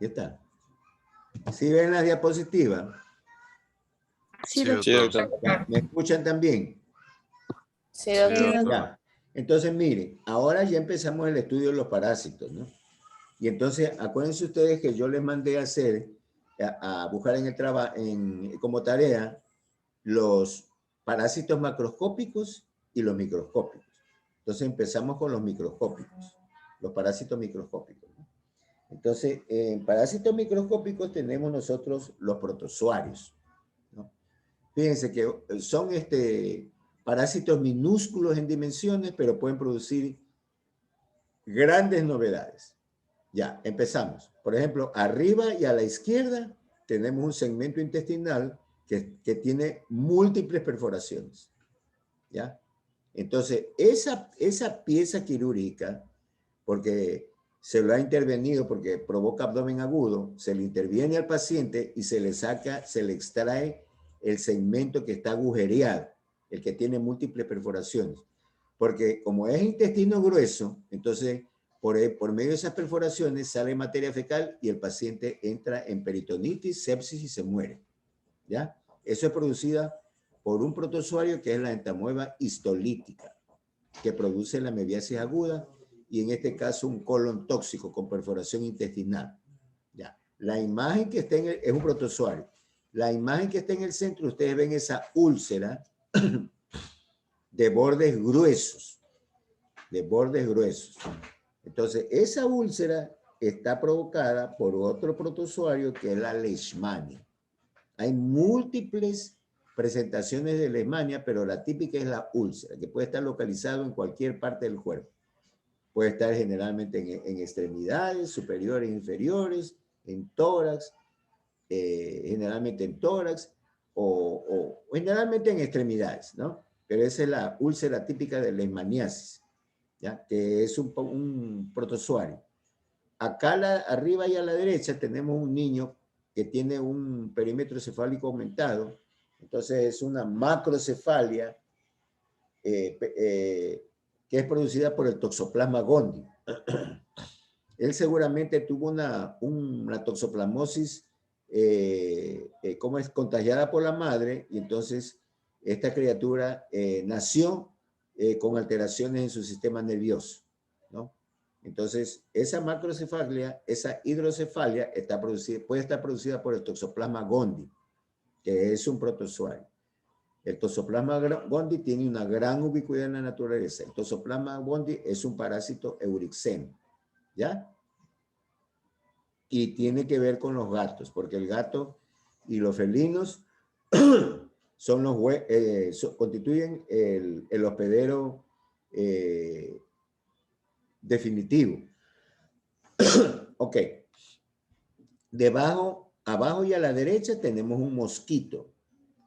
¿Qué tal? ¿Sí ven la diapositiva? Sí, doctor. ¿Me escuchan también? Sí, doctor. Ya. Entonces, miren, ahora ya empezamos el estudio de los parásitos, ¿no? Y entonces, acuérdense ustedes que yo les mandé a hacer, a buscar en el trabajo, como tarea, los parásitos macroscópicos y los microscópicos. Entonces, empezamos con los microscópicos, los parásitos microscópicos, ¿no? Entonces, en parásitos microscópicos tenemos nosotros los protozoarios, ¿no? Fíjense que son parásitos minúsculos en dimensiones, pero pueden producir grandes novedades. Ya, empezamos. Por ejemplo, arriba y a la izquierda tenemos un segmento intestinal que tiene múltiples perforaciones. ¿Ya? Entonces, esa pieza quirúrgica, porque se lo ha intervenido porque provoca abdomen agudo, se le interviene al paciente y se le saca, se le extrae el segmento que está agujereado, el que tiene múltiples perforaciones. Porque como es intestino grueso, entonces por medio de esas perforaciones sale materia fecal y el paciente entra en peritonitis, sepsis y se muere. ¿Ya? Eso es producida por un protozoario que es la entamoeba histolítica, que produce la mebiasis aguda y en este caso un colon tóxico con perforación intestinal. ¿Ya? La imagen que está es un protozoario. La imagen que está en el centro, ustedes ven esa úlcera de bordes gruesos, Entonces, esa úlcera está provocada por otro protozoario que es la leishmania. Hay múltiples presentaciones de leishmania, pero la típica es la úlcera, que puede estar localizado en cualquier parte del cuerpo. Puede estar generalmente en extremidades, superiores e inferiores, en tórax, generalmente en tórax, o generalmente en extremidades, ¿no? Pero esa es la úlcera típica de leishmaniasis, ¿ya? Que es un protozoario. Acá arriba y a la derecha tenemos un niño que tiene un perímetro cefálico aumentado, entonces es una macrocefalia que es producida por el Toxoplasma gondii. Él seguramente tuvo una toxoplasmosis como es contagiada por la madre, y entonces esta criatura nació con alteraciones en su sistema nervioso, ¿no? Entonces, esa macrocefalia, esa hidrocefalia puede estar producida por el Toxoplasma gondii, que es un protozoario. El Toxoplasma gondii tiene una gran ubicuidad en la naturaleza. El Toxoplasma gondii es un parásito eurixeno, ¿ya? Y tiene que ver con los gatos, porque el gato y los felinos constituyen el hospedero definitivo. Ok. Abajo y a la derecha tenemos un mosquito,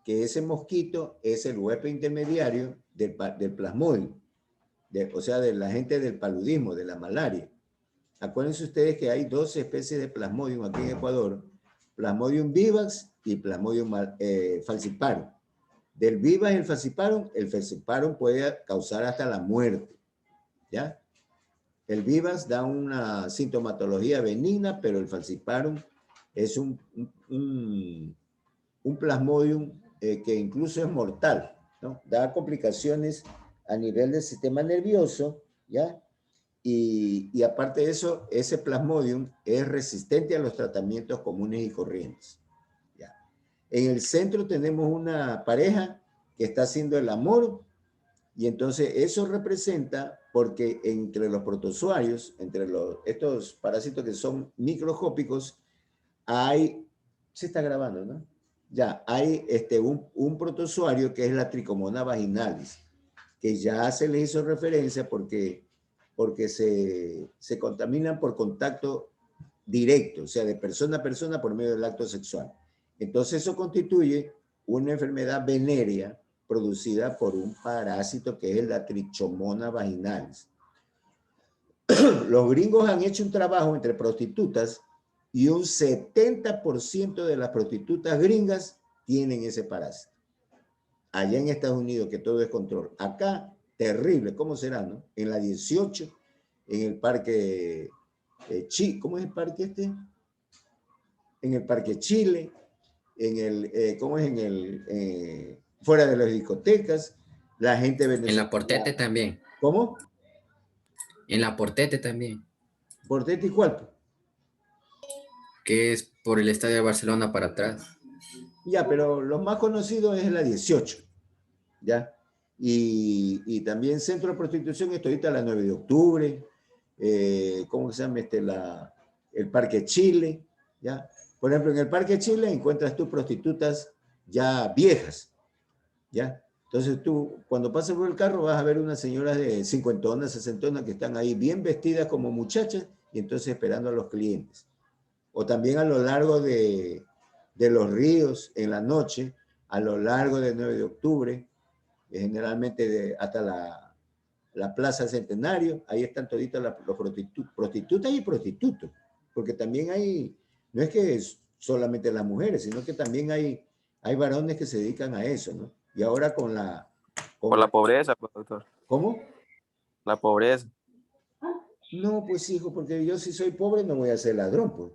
que ese mosquito es el huésped intermediario del plasmodium, o sea, de la gente del paludismo, de la malaria. Acuérdense ustedes que hay dos especies de plasmodium aquí en Ecuador, Plasmodium vivax y Plasmodium falciparum. Del vivax y el falciparum puede causar hasta la muerte, ¿ya? El vivax da una sintomatología benigna, pero el falciparum es un plasmodium que incluso es mortal, ¿no? Da complicaciones a nivel del sistema nervioso, ¿ya? Y aparte de eso, ese plasmodium es resistente a los tratamientos comunes y corrientes, ¿ya? En el centro tenemos una pareja que está haciendo el amor, y entonces eso representa, porque entre los protozoarios, estos parásitos que son microscópicos, se está grabando, ¿no? Ya, hay un protozoario que es la Trichomona vaginalis, que ya se le hizo referencia porque se contaminan por contacto directo, o sea, de persona a persona por medio del acto sexual. Entonces eso constituye una enfermedad venérea producida por un parásito que es la Trichomona vaginalis. Los gringos han hecho un trabajo entre prostitutas y un 70% de las prostitutas gringas tienen ese parásito. Allá en Estados Unidos, que todo es control. Acá, terrible, ¿cómo será, no? En la 18, en el parque ¿cómo es el parque este? en el Parque Chile, ¿cómo es? Fuera de las discotecas, la gente En la venezolana. Portete también. ¿Cómo? En la Portete también. ¿Portete y cuál? Que es por el estadio de Barcelona para atrás. Ya, pero lo más conocido es la 18, ¿ya? Y también centro de prostitución está ahorita la 9 de octubre, ¿cómo se llama? El Parque Chile, ¿ya? Por ejemplo, en el Parque Chile encuentras tú prostitutas ya viejas, ¿ya? Entonces tú, cuando pasas por el carro, vas a ver unas señoras de 50, 60 que están ahí bien vestidas como muchachas y entonces esperando a los clientes. O también a lo largo de los ríos en la noche, a lo largo del 9 de octubre, generalmente hasta la Plaza Centenario, ahí están toditas los prostitutas y prostitutos, porque también hay, no es que es solamente las mujeres, sino que también hay varones que se dedican a eso, ¿no? Y ahora con la... Por la pobreza, pues, doctor. ¿Cómo? La pobreza. No, pues hijo, porque yo si soy pobre no voy a ser ladrón, pues.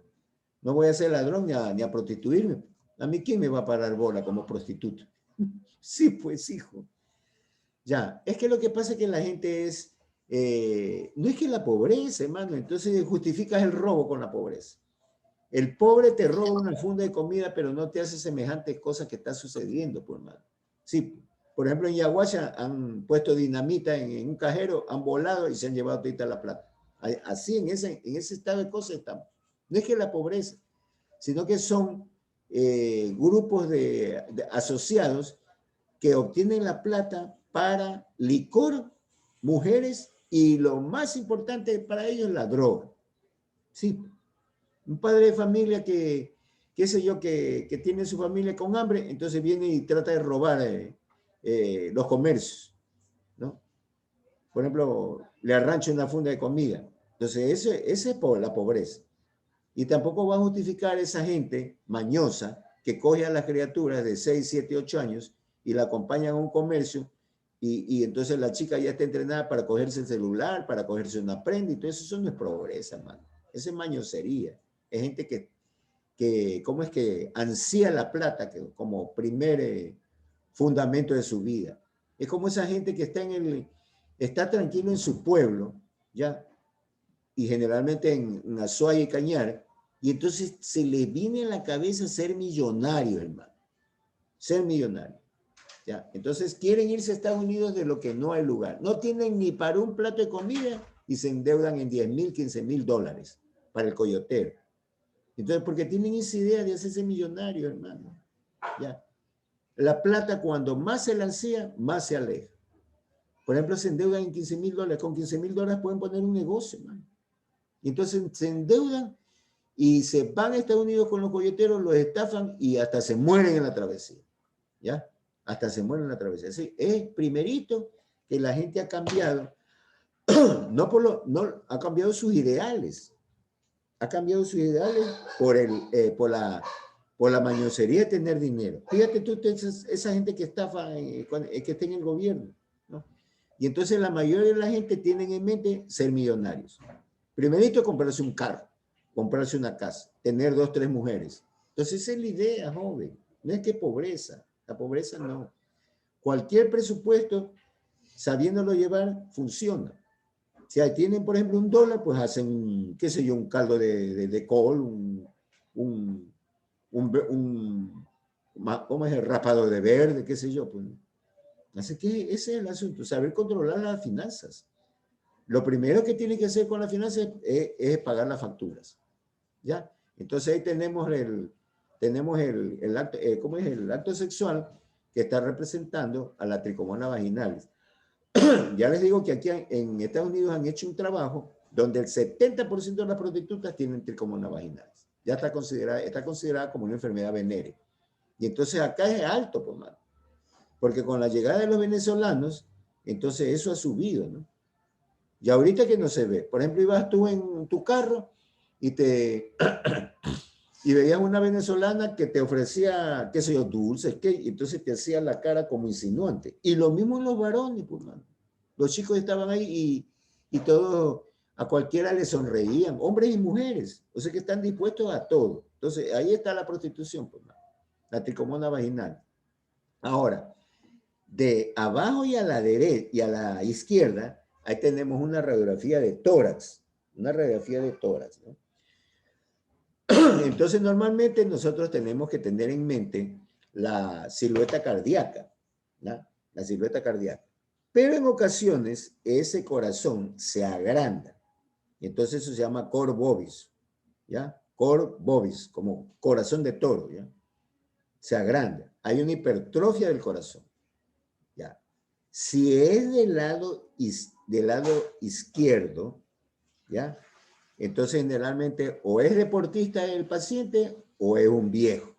No voy a ser ladrón ni a prostituirme. A mí, ¿quién me va a parar bola como prostituto? Sí, pues, hijo. Ya, es que lo que pasa es que la gente es, no es que la pobreza, hermano, entonces justificas el robo con la pobreza. El pobre te roba una funda de comida, pero no te hace semejantes cosas que están sucediendo, pues, hermano. Sí, por ejemplo, en Yaguacha han puesto dinamita en un cajero, han volado y se han llevado toda la plata. Así, en ese estado de cosas estamos. No es que la pobreza, sino que son grupos de asociados que obtienen la plata para licor, mujeres y lo más importante para ellos, la droga. Sí, un padre de familia qué sé yo, que tiene su familia con hambre, entonces viene y trata de robar los comercios, ¿no? Por ejemplo, le arrancha una funda de comida. Entonces, ese es por la pobreza. Y tampoco va a justificar esa gente mañosa que coge a las criaturas de 6, 7, 8 años y la acompañan a un comercio y entonces la chica ya está entrenada para cogerse el celular, para cogerse una prenda y todo eso no es pobreza, hermano. Eso es mañosería. Es gente ¿cómo es que ansía la plata como primer fundamento de su vida? Es como esa gente que está tranquilo en su pueblo, ¿ya? Y generalmente en Azuay y Cañar, y entonces se le viene a la cabeza ser millonario, hermano. Ser millonario. ¿Ya? Entonces quieren irse a Estados Unidos de lo que no hay lugar. No tienen ni para un plato de comida y se endeudan en 10,000, 15,000 dólares para el coyotero. Entonces, porque tienen esa idea de hacerse millonario, hermano. ¿Ya? La plata cuando más se lancea, más se aleja. Por ejemplo, se endeudan en 15,000 dólares. Con 15,000 dólares pueden poner un negocio, hermano. Y entonces se endeudan y se van a Estados Unidos con los coyoteros, los estafan y hasta se mueren en la travesía. ¿Ya? Hasta se mueren en la travesía. Sí, es primerito que la gente ha cambiado, no ha cambiado sus ideales. Ha cambiado sus ideales por la mañosería de tener dinero. Fíjate tú, esa gente que estafa, que está en el gobierno, ¿no? Y entonces la mayoría de la gente tienen en mente ser millonarios. Primerito, comprarse un carro, comprarse una casa, tener 2, 3 mujeres. Entonces esa es la idea, joven. No es que pobreza, la pobreza no. Cualquier presupuesto, sabiéndolo llevar, funciona. Si tienen, por ejemplo, $1, pues hacen, qué sé yo, un caldo de col, ¿cómo es? El rapado de verde, qué sé yo. Pues. Así que ese es el asunto, saber controlar las finanzas. Lo primero que tiene que hacer con las finanzas es pagar las facturas. ¿Ya? Entonces ahí tenemos el acto, ¿cómo es? El acto sexual que está representando a la tricomona vaginalis. Ya les digo que aquí en Estados Unidos han hecho un trabajo donde el 70% de las prostitutas tienen tricomona vaginalis. Ya está considerada como una enfermedad venérea. Y entonces acá es alto, pues, mano. Porque con la llegada de los venezolanos, entonces eso ha subido, ¿no? Y ahorita que no se ve. Por ejemplo, ibas tú en tu carro y veías una venezolana que te ofrecía, qué sé yo, dulces, y entonces te hacía la cara como insinuante. Y lo mismo en los varones, pues, mano. Los chicos estaban ahí y todos, a cualquiera le sonreían, hombres y mujeres. O sea que están dispuestos a todo. Entonces, ahí está la prostitución, pues, la tricomona vaginal. Ahora, de abajo y a la derecha y a la izquierda, ahí tenemos una radiografía de tórax, ¿no? Entonces, normalmente nosotros tenemos que tener en mente la silueta cardíaca, ¿no? La silueta cardíaca. Pero en ocasiones ese corazón se agranda. Y entonces eso se llama cor bovis, ¿ya? Cor bovis, como corazón de toro, ¿ya? Se agranda. Hay una hipertrofia del corazón, ¿ya? Si es del lado izquierdo, ¿ya? Entonces generalmente o es deportista el paciente o es un viejo.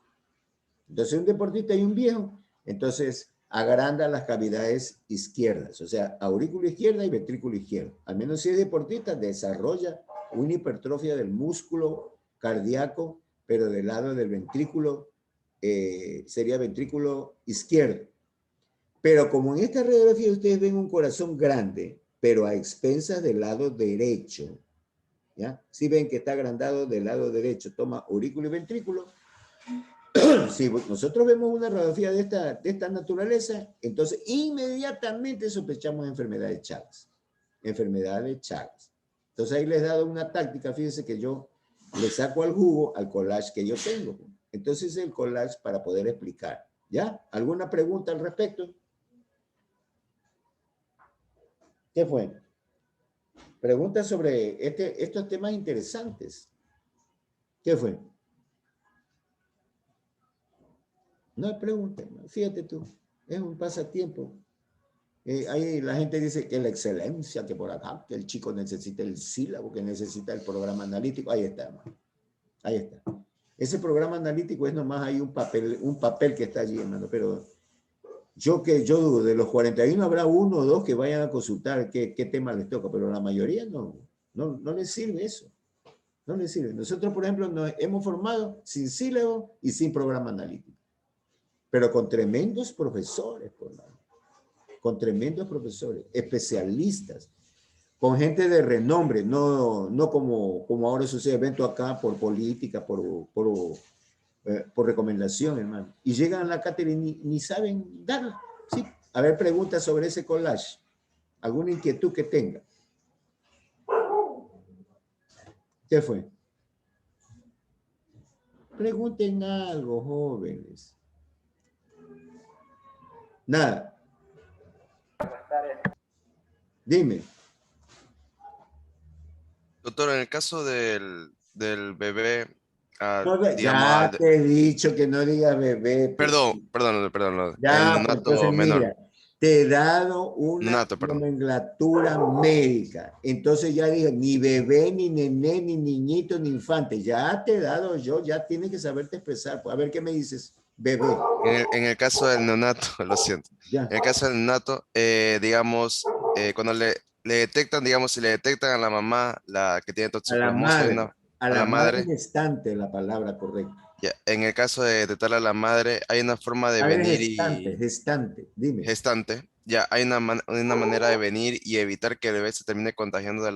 Entonces un deportista y un viejo, entonces agranda las cavidades izquierdas, o sea, aurícula izquierda y ventrículo izquierdo. Al menos si es deportista, desarrolla una hipertrofia del músculo cardíaco, pero del lado del ventrículo, sería ventrículo izquierdo. Pero como en esta radiografía ustedes ven un corazón grande, pero a expensas del lado derecho, ¿ya? Si ven que está agrandado del lado derecho, toma aurículo y ventrículo. Si nosotros vemos una radiografía de esta naturaleza, entonces inmediatamente sospechamos enfermedad de Chagas. Enfermedad de Chagas. Entonces ahí les he dado una táctica, fíjense que yo le saco al jugo al collage que yo tengo. Entonces el collage para poder explicar. ¿Ya? ¿Alguna pregunta al respecto? ¿Qué fue? Preguntas sobre estos temas interesantes. ¿Qué fue? No hay pregunta, fíjate tú, es un pasatiempo. Ahí la gente dice que la excelencia, que por acá, que el chico necesita el sílabo, que necesita el programa analítico. Ahí está, hermano. Ahí está. Ese programa analítico es nomás ahí un papel que está allí, hermano, pero yo dudo, de los 41 habrá uno o dos que vayan a consultar qué tema les toca, pero la mayoría no les sirve eso. No les sirve. Nosotros, por ejemplo, nos hemos formado sin sílabo y sin programa analítico, pero con tremendos profesores, con tremendos profesores, especialistas, con gente de renombre, no como ahora sucede, evento acá por política, por recomendación, hermano. Y llegan a la cátedra y ni saben dar. ¿Sí? A ver, preguntas sobre ese collage. ¿Alguna inquietud que tenga? ¿Qué fue? Pregunten algo, jóvenes. Nada. Dime. Doctor, en el caso del bebé, Ya digamos, te he dicho que no digas bebé. perdón, el Ya, pues entonces neonato menor, mira, te he dado una neonato, perdón. nomenclatura médica. Entonces ya dije, ni bebé, ni nené, ni niñito, ni infante. Ya te he dado yo, ya tienes que saberte expresar. Pues, a ver qué me dices, bebé. En el caso del neonato, lo siento. Ya. En el caso del neonato, digamos, cuando le detectan, digamos, si le detectan a la mamá la que tiene A la toxoplasmosis, madre. A a la la madre madre, gestante, la palabra correcta. ya, en el caso de detectarle a la madre, hay una forma de Madre venir gestante, y gestante, dime. gestante, ya hay una manera de venir y evitar que el bebé se termine contagiando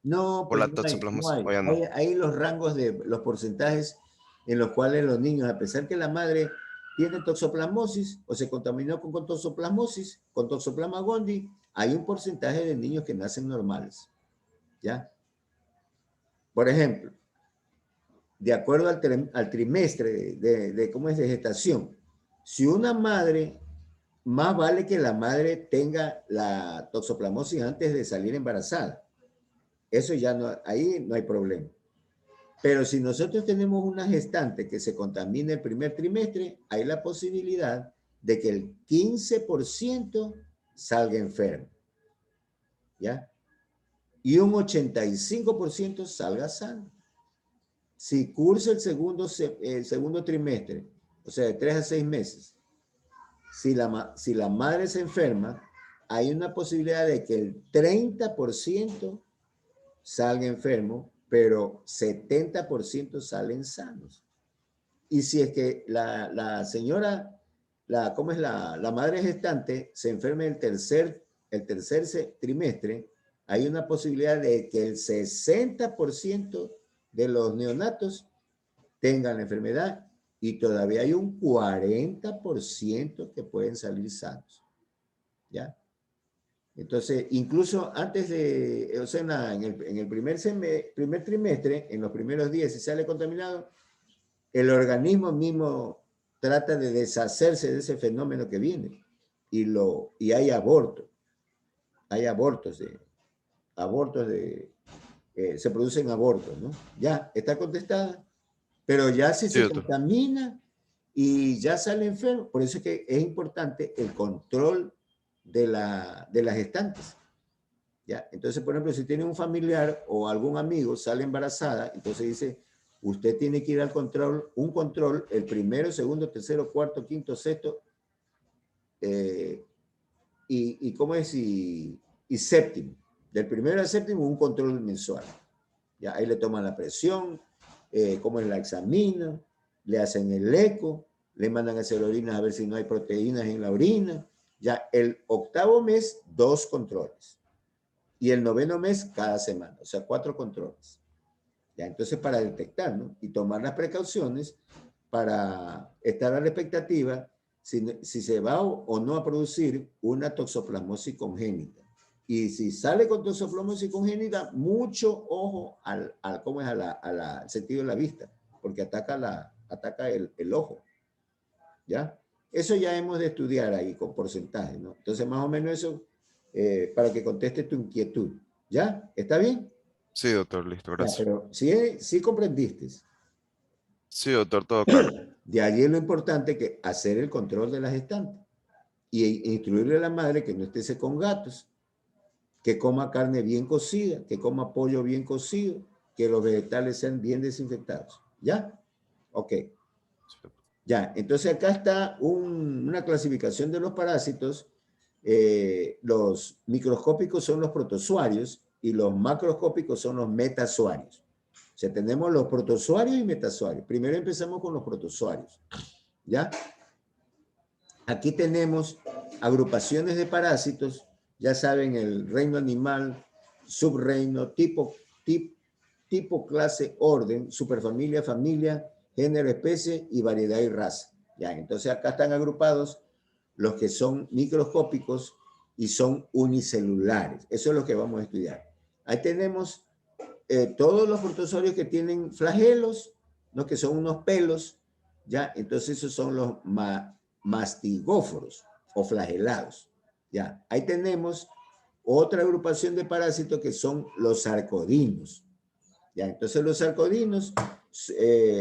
No, por pues la no hay, no toxoplasmosis, hay. o ya no. Hay los rangos de los porcentajes en los cuales los niños, a pesar que la madre tiene toxoplasmosis o se contaminó con toxoplasmosis, con toxoplasma gondii, hay un porcentaje de niños que nacen normales. ¿Ya? Por ejemplo, de acuerdo al trimestre cómo es de gestación, si una madre, más vale que la madre tenga la toxoplasmosis antes de salir embarazada. Eso ya no, ahí no hay problema. Pero si nosotros tenemos una gestante que se contamina el primer trimestre, hay la posibilidad de que el 15% salga enfermo. ¿Ya? Y un 85% salga sano. Si cursa el segundo trimestre, o sea, de 3 a 6 meses, si la madre se enferma, hay una posibilidad de que el 30% salga enfermo, pero 70% salen sanos. Y si es que la señora, ¿cómo es la madre gestante se enferma el tercer trimestre, hay una posibilidad de que el 60% de los neonatos tengan la enfermedad y todavía hay un 40% que pueden salir sanos. ¿Ya? Entonces, incluso antes de, o sea, en el primer trimestre, en los primeros días, si sale contaminado, el organismo mismo trata de deshacerse de ese fenómeno que viene y hay abortos. Hay abortos se producen abortos, ¿no? Ya, está contestada, pero ya si Sí, se doctor. contamina y ya sale enfermo, por eso es que es importante el control de las gestantes. ¿Ya? Entonces, por ejemplo, si tiene un familiar o algún amigo sale embarazada, entonces dice, usted tiene que ir al control, un control, el primero, segundo, tercero, cuarto, quinto, sexto, ¿cómo es? Y séptimo. Del primero al séptimo, un control mensual. ¿Ya? Ahí le toman la presión, cómo es la examinan, le hacen el eco, le mandan a hacer orinas a ver si no hay proteínas en la orina. Ya el octavo mes, 2 controles. Y el noveno mes, cada semana. O sea, 4 controles. Ya, entonces, para detectar, ¿no? Y tomar las precauciones para estar a la expectativa si se va o no a producir una toxoplasmosis congénita. Y si sale con toxoplasmosis congénita, mucho ojo ¿cómo es? Al sentido de la vista, porque ataca el ojo. ¿Ya? Eso ya hemos de estudiar ahí con porcentaje, ¿no? Entonces, más o menos eso, para que contestes tu inquietud. ¿Ya? ¿Está bien? Sí, doctor, listo, Ya, gracias. pero sí comprendiste. Sí, doctor, todo claro. De allí lo importante que hacer el control de las gestantes y instruirle a la madre que no esté con gatos, que coma carne bien cocida, que coma pollo bien cocido, que los vegetales sean bien desinfectados. ¿Ya? Ok. Ya, entonces acá está una clasificación de los parásitos. Los microscópicos son los protozoarios y los macroscópicos son los metazoarios. O sea, tenemos los protozoarios y metazoarios. Primero empezamos con los protozoarios. ¿Ya? Aquí tenemos agrupaciones de parásitos, ya saben, el reino animal, subreino, tipo, clase, orden, superfamilia, familia, género, especie y variedad y raza. Ya, entonces acá están agrupados los que son microscópicos y son unicelulares. Eso es lo que vamos a estudiar. Ahí tenemos todos los protozoarios que tienen flagelos, ¿no? Que son unos pelos, ¿ya? Entonces esos son los mastigóforos o flagelados, ¿ya? Ahí tenemos otra agrupación de parásitos que son los sarcodinos, ¿ya? Entonces los sarcodinos,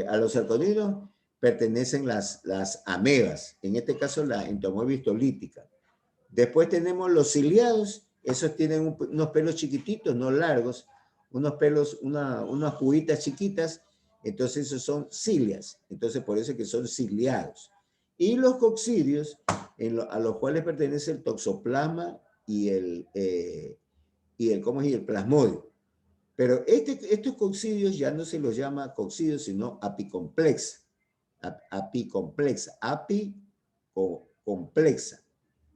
a los sarcodinos pertenecen las amebas, en este caso la entomóeba histolítica. Después tenemos los ciliados, esos tienen unos pelos chiquititos, no largos, unos pelos, unas puitas chiquitas, entonces esos son cilias, entonces por eso es que son ciliados. Y los coccidios, a los cuales pertenece el toxoplasma y el plasmodio. Pero estos coccidios ya no se los llama coccidios, sino apicomplexa. Apicomplexa, apicomplexa,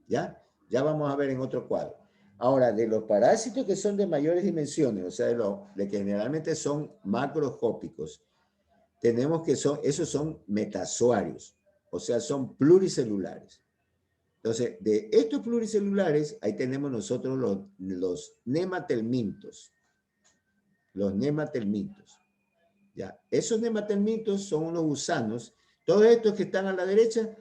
¿ya? Ya vamos a ver en otro cuadro. Ahora, de los parásitos que son de mayores dimensiones, o sea, de que generalmente son macroscópicos, tenemos que esos son metazoarios, o sea, son pluricelulares. Entonces, de estos pluricelulares, ahí tenemos nosotros los nematelmintos. Los nematelmintos. ¿Ya? Esos nematelmintos son unos gusanos. Todos estos que están a la derecha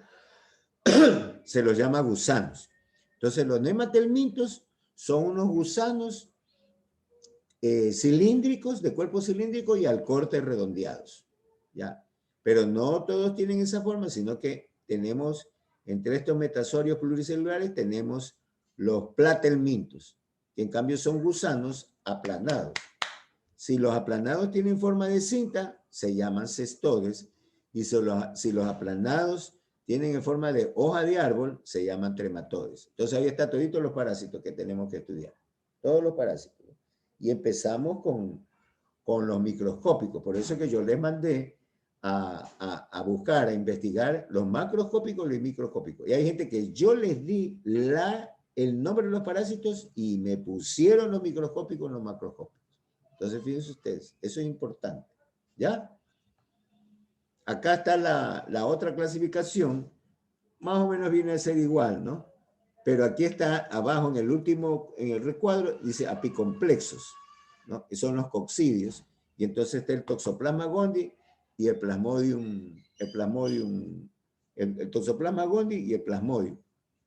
se los llama gusanos. Entonces, los nematelmintos son unos gusanos cilíndricos, de cuerpo cilíndrico y al corte redondeados. ¿Ya? Pero no todos tienen esa forma, sino que tenemos, entre estos metazoarios pluricelulares, tenemos los platelmintos, que en cambio son gusanos aplanados. Si los aplanados tienen forma de cinta, se llaman cestodes, y si los aplanados tienen en forma de hoja de árbol, se llaman trematodes. Entonces ahí está toditos los parásitos que tenemos que estudiar. Todos los parásitos. Y empezamos con los microscópicos. Por eso que yo les mandé a buscar, a investigar los macroscópicos y los microscópicos. Y hay gente que yo les di el nombre de los parásitos y me pusieron los microscópicos en los macroscópicos. Entonces, fíjense ustedes, eso es importante. ¿Ya? acá está la otra clasificación, más o menos viene a ser igual, ¿no? Pero aquí está abajo en el último, en el recuadro, dice apicomplexos, ¿no? Que son los coccidios. Y entonces está el Toxoplasma gondii y el Plasmodium, el Toxoplasma gondii y el Plasmodium.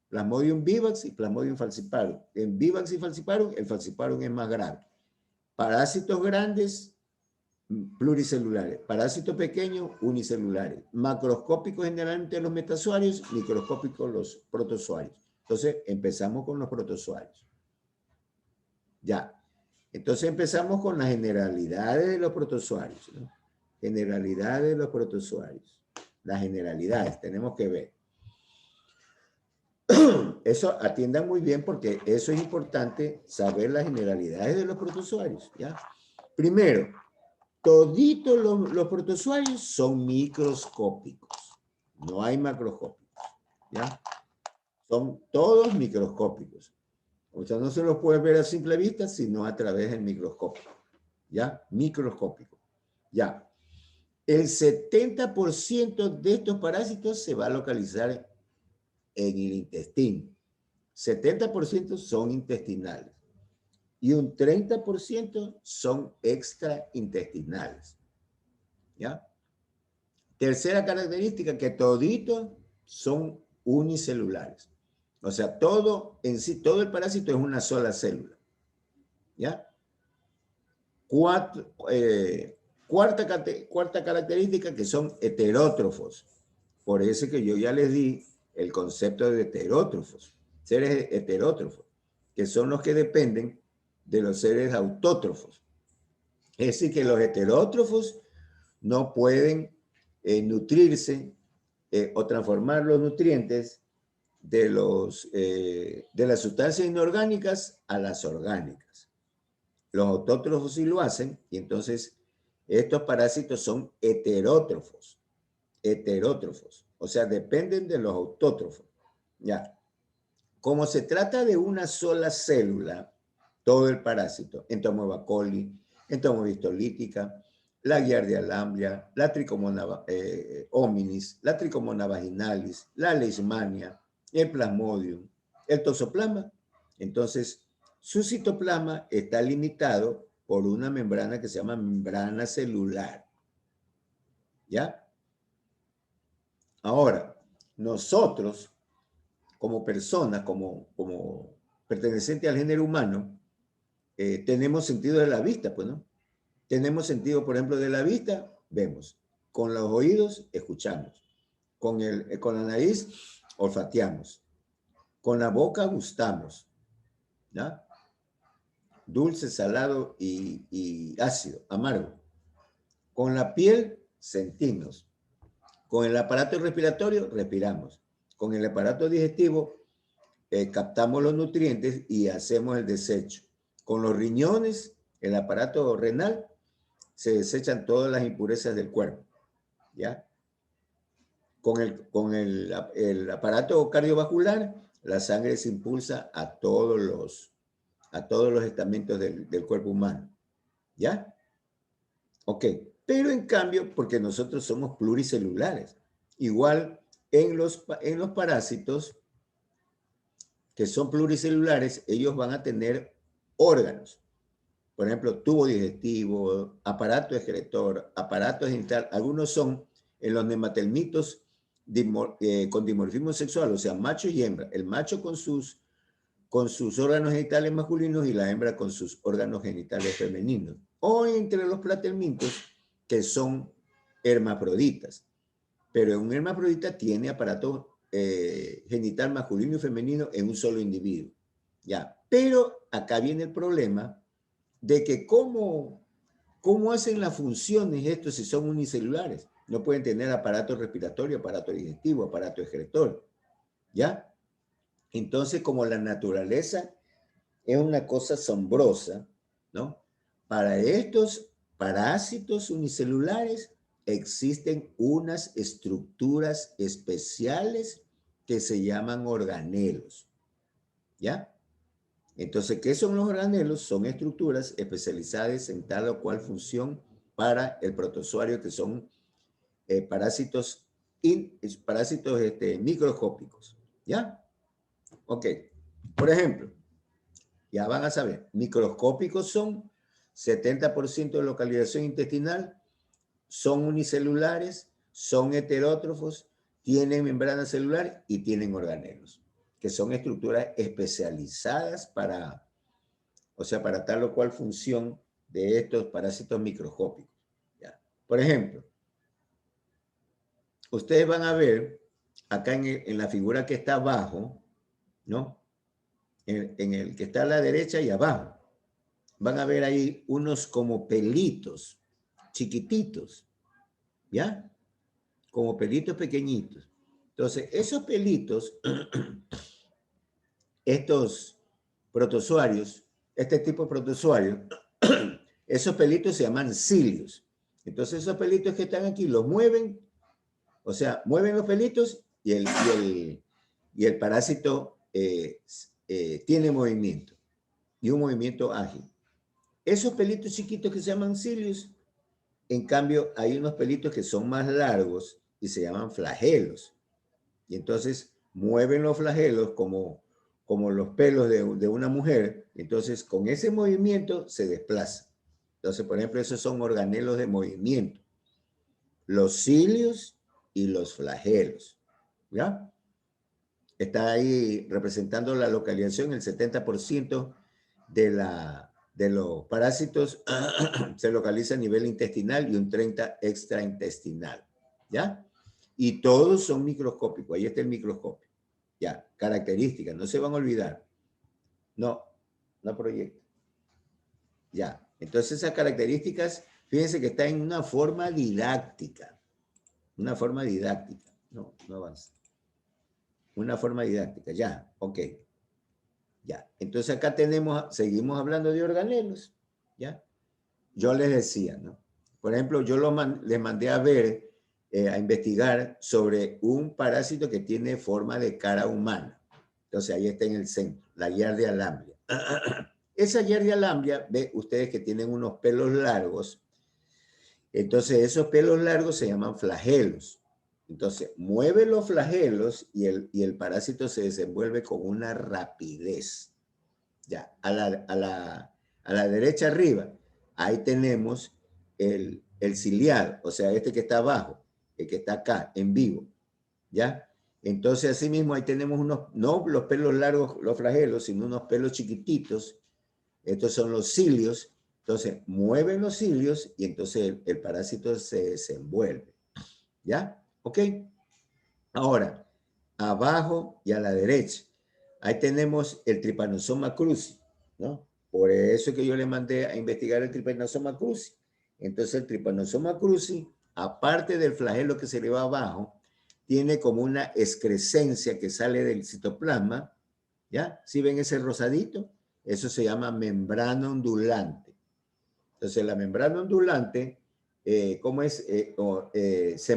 Plasmodium vivax y Plasmodium falciparum. En vivax y falciparum, el falciparum es más grave. Parásitos grandes, pluricelulares. Parásitos pequeños, unicelulares. Macroscópicos generalmente los metazoarios, microscópicos los protozoarios. Entonces, empezamos con los protozoarios. Ya. Entonces, empezamos con las generalidades de los protozoarios, ¿no? Generalidades de los protozoarios. Las generalidades, tenemos que ver. Eso atiendan muy bien porque eso es importante, saber las generalidades de los protozoarios, ¿ya? Primero, toditos los protozoarios son microscópicos. No hay macroscópicos, ¿ya? Son todos microscópicos. O sea, no se los puede ver a simple vista, sino a través del microscopio. ¿Ya? Microscópico. Ya. El 70% de estos parásitos se va a localizar en el intestino. 70% son intestinales. Y un 30% son extraintestinales. ¿Ya? Tercera característica, que toditos son unicelulares. O sea, todo en sí, todo el parásito es una sola célula. ¿Ya? Cuarta característica, que son heterótrofos. Por eso que yo ya les di el concepto de heterótrofos. Seres heterótrofos, que son los que dependen de los seres autótrofos. Es decir, que los heterótrofos no pueden nutrirse o transformar los nutrientes de las sustancias inorgánicas a las orgánicas. Los autótrofos sí lo hacen, y entonces estos parásitos son heterótrofos. Heterótrofos. O sea, dependen de los autótrofos. Ya. Como se trata de una sola célula, todo el parásito, Entomobacter coli, Entomobitis lítica, la Giardia lamblia, la Trichomonas hominis, la Trichomonas vaginalis, la Leishmania, el Plasmodium, el Toxoplasma. Entonces, su citoplasma está limitado por una membrana que se llama membrana celular. ¿Ya? Ahora, nosotros, como personas, como pertenecientes al género humano, tenemos sentido de la vista, pues, ¿no? Tenemos sentido, por ejemplo, de la vista, vemos. Con los oídos, escuchamos. Con la nariz, olfateamos. Con la boca, gustamos. ¿Ya? Dulce, salado y ácido, amargo. Con la piel, sentimos. Con el aparato respiratorio, respiramos. Con el aparato digestivo, captamos los nutrientes y hacemos el desecho. Con los riñones, el aparato renal, se desechan todas las impurezas del cuerpo. ¿Ya? Con el aparato cardiovascular, la sangre se impulsa a todos los estamentos del cuerpo humano. ¿Ya? Ok. Pero en cambio, porque nosotros somos pluricelulares, igual en los parásitos que son pluricelulares, ellos van a tener órganos. Por ejemplo, tubo digestivo, aparato excretor, aparato genital. Algunos son en los nematelmitos con dimorfismo sexual, o sea, macho y hembra. El macho con sus órganos genitales masculinos y la hembra con sus órganos genitales femeninos. O entre los platelmintos, que son hermafroditas. Pero un hermafrodita tiene aparato genital masculino y femenino en un solo individuo. Ya. Pero acá viene el problema de que cómo hacen las funciones estos si son unicelulares. No pueden tener aparato respiratorio, aparato digestivo, aparato excretor. ¿Ya? Entonces, como la naturaleza es una cosa asombrosa, ¿no? Para estos parásitos unicelulares existen unas estructuras especiales que se llaman organelos. ¿Ya? Entonces, ¿qué son los organelos? Son estructuras especializadas en tal o cual función para el protozoario, que son parásitos, microscópicos. ¿Ya? Ok. Por ejemplo, ya van a saber, microscópicos son 70% de localización intestinal, son unicelulares, son heterótrofos, tienen membrana celular y tienen organelos, que son estructuras especializadas para, o sea, para tal o cual función de estos parásitos microscópicos. ¿Ya? Por ejemplo, ustedes van a ver acá en la figura que está abajo, ¿no? En el que está a la derecha y abajo, van a ver ahí unos como pelitos chiquititos, ¿ya? Como pelitos pequeñitos. Entonces, esos pelitos, estos protozoarios, este tipo de protozoarios, esos pelitos se llaman cilios. Entonces, esos pelitos que están aquí los mueven, o sea, mueven los pelitos y el parásito tiene movimiento y un movimiento ágil. Esos pelitos chiquitos que se llaman cilios, en cambio, hay unos pelitos que son más largos y se llaman flagelos. Y entonces mueven los flagelos como los pelos de una mujer. Entonces, con ese movimiento se desplaza. Entonces, por ejemplo, esos son organelos de movimiento. Los cilios y los flagelos. ¿Ya? Está ahí representando la localización, el 70% de los parásitos se localiza a nivel intestinal y un 30% extraintestinal. ¿Ya? Y todos son microscópicos. Ahí está el microscopio. Ya, características, no se van a olvidar. No proyecto. Ya, entonces esas características, fíjense que está en una forma didáctica. Una forma didáctica. No avanza. Una forma didáctica, ya, ok. Ya, entonces acá seguimos hablando de organelos, ¿ya? Yo les decía, ¿no? Por ejemplo, yo les mandé a ver, a investigar sobre un parásito que tiene forma de cara humana. Entonces ahí está en el centro, la Giardia lamblia. Esa Giardia lamblia, ve ustedes que tienen unos pelos largos. Entonces esos pelos largos se llaman flagelos. Entonces mueve los flagelos y el parásito se desenvuelve con una rapidez. Ya, a la derecha arriba, ahí tenemos el ciliar, o sea, este que está abajo, el que está acá, en vivo, ¿ya? Entonces, asimismo, ahí tenemos no los pelos largos, los flagelos, sino unos pelos chiquititos. Estos son los cilios. Entonces, mueven los cilios y entonces el parásito se desenvuelve, ¿ya? ¿Ok? Ahora, abajo y a la derecha, ahí tenemos el Trypanosoma cruzi, ¿no? Por eso que yo le mandé a investigar el Trypanosoma cruzi. Entonces el Trypanosoma cruzi, aparte del flagelo que se le va abajo, tiene como una excrescencia que sale del citoplasma, ¿ya? ¿Sí ven ese rosadito? Eso se llama membrana ondulante. Entonces la membrana ondulante, se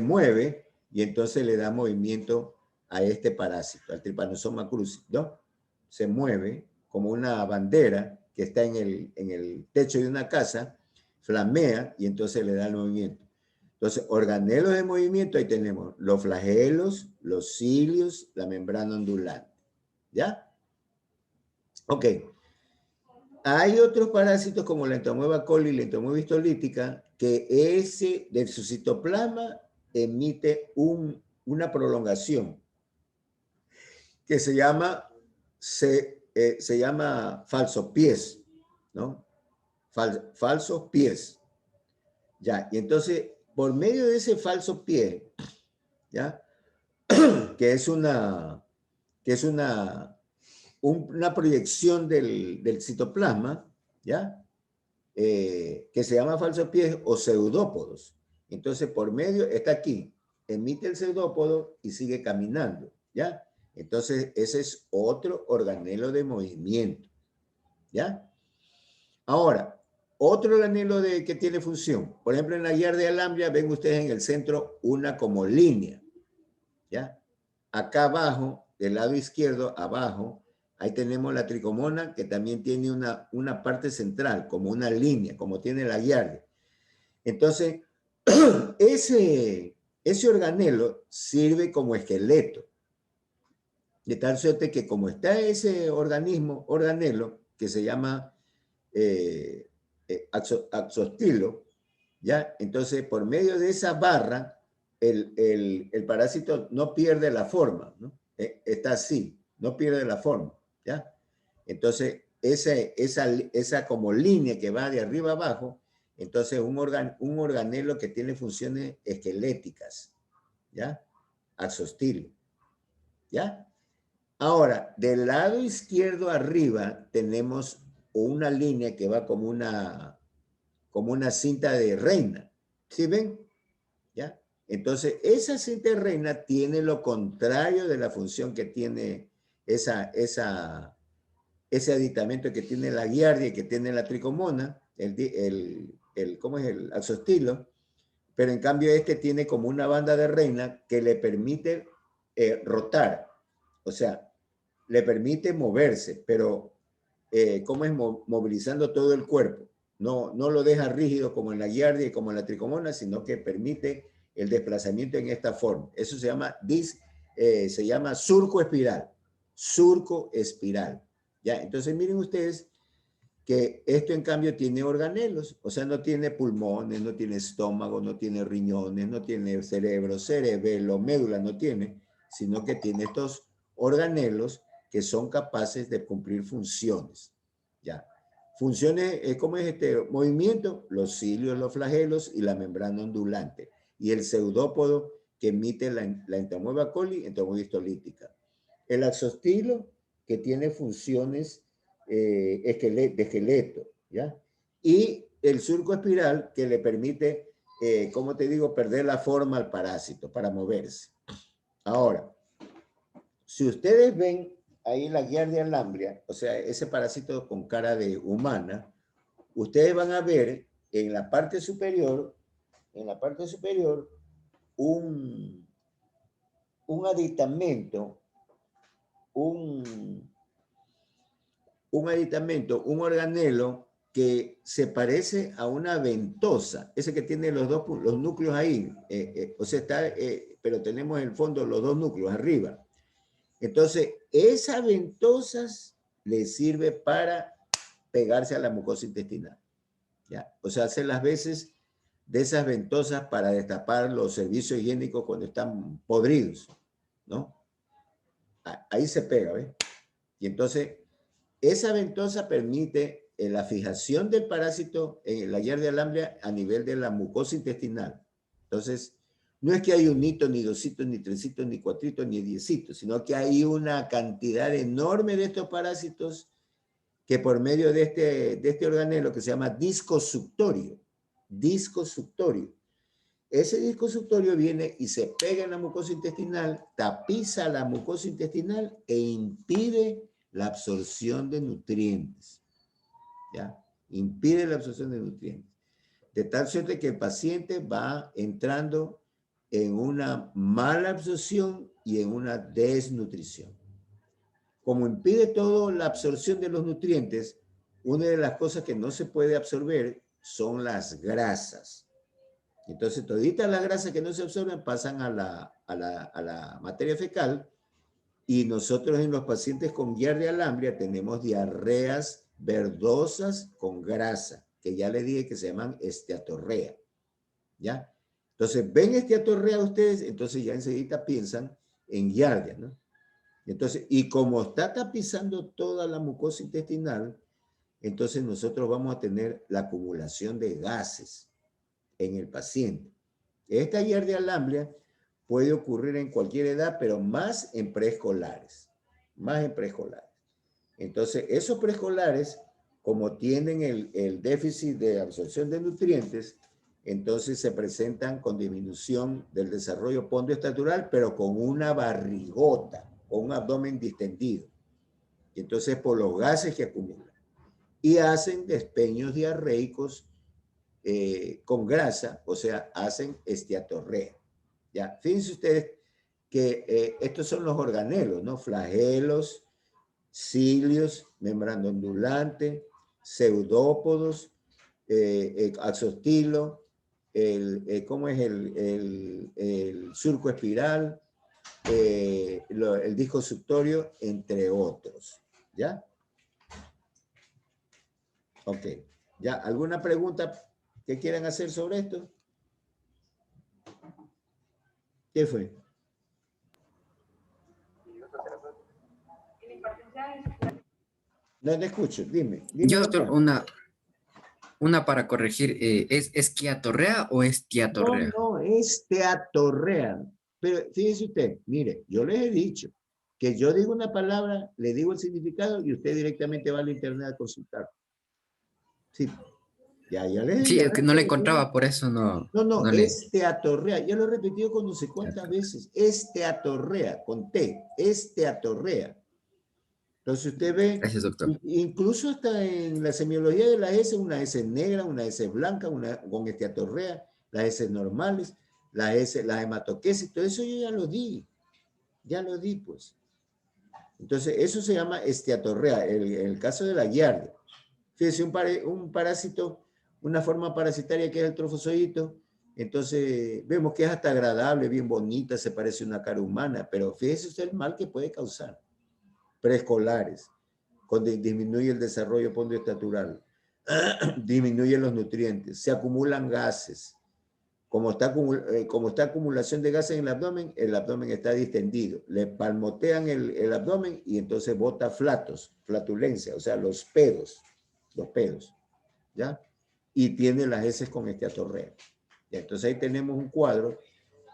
mueve y entonces le da movimiento a este parásito, al Trypanosoma cruzi, ¿no? Se mueve como una bandera que está en el techo de una casa, flamea y entonces le da el movimiento. Entonces, organelos de movimiento, ahí tenemos los flagelos, los cilios, la membrana ondulante. ¿Ya? Ok. Hay otros parásitos como la entomoeba coli y la entomoeba histolítica que de su citoplasma emite una prolongación que se llama falsos pies, ¿no? Falsos pies. Ya, y entonces, por medio de ese falso pie, ¿ya? que es una proyección del citoplasma, ¿ya? Que se llama falsos pies o pseudópodos. Entonces, por medio, está aquí, emite el pseudópodo y sigue caminando, ¿ya? Entonces, ese es otro organelo de movimiento, ¿ya? Ahora, otro organelo que tiene función. Por ejemplo, en la Giardia lamblia, ven ustedes en el centro una como línea, ¿ya? Acá abajo, del lado izquierdo, abajo, ahí tenemos la tricomona, que también tiene una parte central, como una línea, como tiene la Giardia. Entonces, ese organelo sirve como esqueleto. De tal suerte que como está ese organelo, que se llama axostilo, ¿ya? Entonces, por medio de esa barra, el parásito no pierde la forma, ¿no? Está así, no pierde la forma, ¿ya? Entonces, esa como línea que va de arriba abajo, entonces un organelo que tiene funciones esqueléticas, ¿ya? Axostilo, ¿ya? Ahora, del lado izquierdo arriba tenemos una línea que va como una cinta de reina. ¿Sí ven? ¿Ya? Entonces, esa cinta de reina tiene lo contrario de la función que tiene ese aditamento que tiene la giardia y que tiene la tricomona, ¿cómo es? El axostilo, pero en cambio este tiene como una banda de reina que le permite rotar, o sea, le permite moverse, pero ¿cómo es? Movilizando todo el cuerpo. No lo deja rígido como en la giardia y como en la tricomona, sino que permite el desplazamiento en esta forma. Eso se llama surco espiral. Surco espiral. ¿Ya? Entonces miren ustedes que esto en cambio tiene organelos, o sea, no tiene pulmones, no tiene estómago, no tiene riñones, no tiene cerebro, cerebelo, médula, no tiene, sino que tiene estos organelos que son capaces de cumplir funciones. ¿Ya? Funciones, ¿cómo es este movimiento? Los cilios, los flagelos y la membrana ondulante. Y el pseudópodo que emite la entamoeba coli, entamoeba histolítica. El axostilo, que tiene funciones de esqueleto, ¿ya? Y el surco espiral, que le permite, como te digo, perder la forma al parásito para moverse. Ahora, si ustedes ven ahí la giardia lamblia, o sea, ese parásito con cara de humana, ustedes van a ver en la parte superior, un aditamento, un organelo que se parece a una ventosa, ese que tiene los núcleos ahí, o sea, pero tenemos en el fondo los dos núcleos arriba. Entonces, esas ventosas le sirve para pegarse a la mucosa intestinal, ¿ya? O sea, hace las veces de esas ventosas para destapar los servicios higiénicos cuando están podridos, ¿no? Ahí se pega, ¿ves? Y entonces, esa ventosa permite la fijación del parásito en la giardia lamblia a nivel de la mucosa intestinal. Entonces, no es que hay un hito, ni dos hitos, ni tres hitos, ni cuatro hitos, ni 10 hitos, sino que hay una cantidad enorme de estos parásitos que por medio de este organelo que se llama disco suctorio, ese disco suctorio viene y se pega en la mucosa intestinal, tapiza la mucosa intestinal e impide la absorción de nutrientes, ¿ya? Impide la absorción de nutrientes. De tal suerte que el paciente va entrando en una mala absorción y en una desnutrición. Como impide toda la absorción de los nutrientes, una de las cosas que no se puede absorber son las grasas. Entonces, toditas las grasas que no se absorben pasan a la materia fecal y nosotros en los pacientes con giardia lamblia tenemos diarreas verdosas con grasa, que ya les dije que se llaman esteatorrea, ¿ya? Entonces, ven esteatorrea ustedes, entonces ya enseguida piensan en giardia, ¿no? Entonces, y como está tapizando toda la mucosa intestinal, entonces nosotros vamos a tener la acumulación de gases en el paciente. Esta giardia lamblia puede ocurrir en cualquier edad, pero más en preescolares, Entonces, esos preescolares, como tienen el déficit de absorción de nutrientes, entonces se presentan con disminución del desarrollo pondoestatural, pero con una barrigota, con un abdomen distendido. Y entonces por los gases que acumulan. Y hacen despeños diarreicos con grasa, o sea, hacen esteatorrea. ¿Ya? Fíjense ustedes que estos son los organelos, ¿no? Flagelos, cilios, membrana ondulante, pseudópodos, axostilo, ¿cómo es el surco espiral, el disco suctorio, entre otros. ¿Ya? Ok. ¿Ya? ¿Alguna pregunta que quieran hacer sobre esto? ¿Qué fue? No te escucho, dime. Yo, doctor, Juan. una para corregir, ¿es esquiatorrea o es tiatorrea? No, es teatorrea. Pero fíjese usted, mire, yo les he dicho que yo digo una palabra, le digo el significado y usted directamente va al internet a consultar. Sí, ya Sí, es que no la le encontraba, por eso no, No, no le... es teatorrea. Ya lo he repetido con no sé cuántas veces. Es teatorrea, con T, es teatorrea. Entonces usted ve, Gracias, doctor. incluso hasta en la semiología de la S, una S negra, una S blanca, una con esteatorrea, las S normales, la hematoquesis, todo eso yo ya lo di pues. Entonces eso se llama esteatorrea, el caso de la giardia. Fíjese, un parásito, una forma parasitaria que es el trofozoito, entonces vemos que es hasta agradable, bien bonita, se parece a una cara humana, pero fíjese usted el mal que puede causar. Preescolares, cuando disminuye el desarrollo pondoestatural, disminuyen los nutrientes, se acumulan gases. Como está acumulación de gases en el abdomen está distendido. Le palmotean el abdomen y entonces bota flatulencia, o sea, los pedos, ¿ya? Y tiene las heces con esteatorrea. Entonces ahí tenemos un cuadro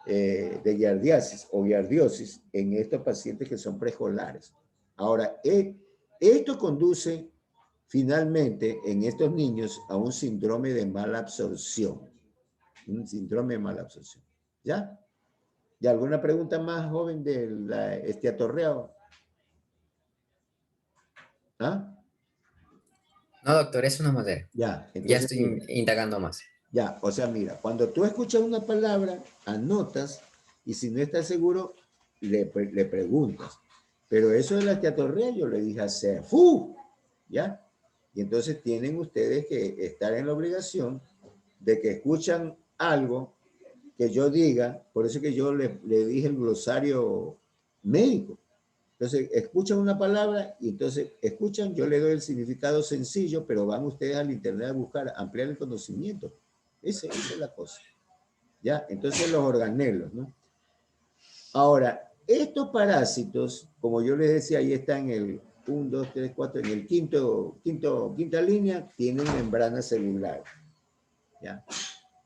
de giardiasis o giardiosis en estos pacientes que son preescolares. Ahora, esto conduce finalmente en estos niños a un síndrome de mala absorción. Un síndrome de mala absorción. ¿Ya? ¿Y alguna pregunta más, joven, de la esteatorrea? ¿Ah? No, doctor, es una madera. Ya, Ya entonces, estoy indagando más. ya, o sea, mira, cuando tú escuchas una palabra, anotas, y si no estás seguro, le preguntas. Pero eso de la esteatorrea yo le dije a CEFU, ¿ya? Y entonces tienen ustedes que estar en la obligación de que escuchan algo que yo diga, por eso que yo le dije el glosario médico. Entonces, escuchan una palabra y entonces escuchan, yo le doy el significado sencillo, pero van ustedes al internet a buscar, ampliar el conocimiento. Esa es la cosa. ¿Ya? Entonces, los organelos, ¿no? Ahora, estos parásitos, como yo les decía, ahí están en el 1, 2, 3, 4, en el quinta línea, tienen membrana celular. ¿Ya?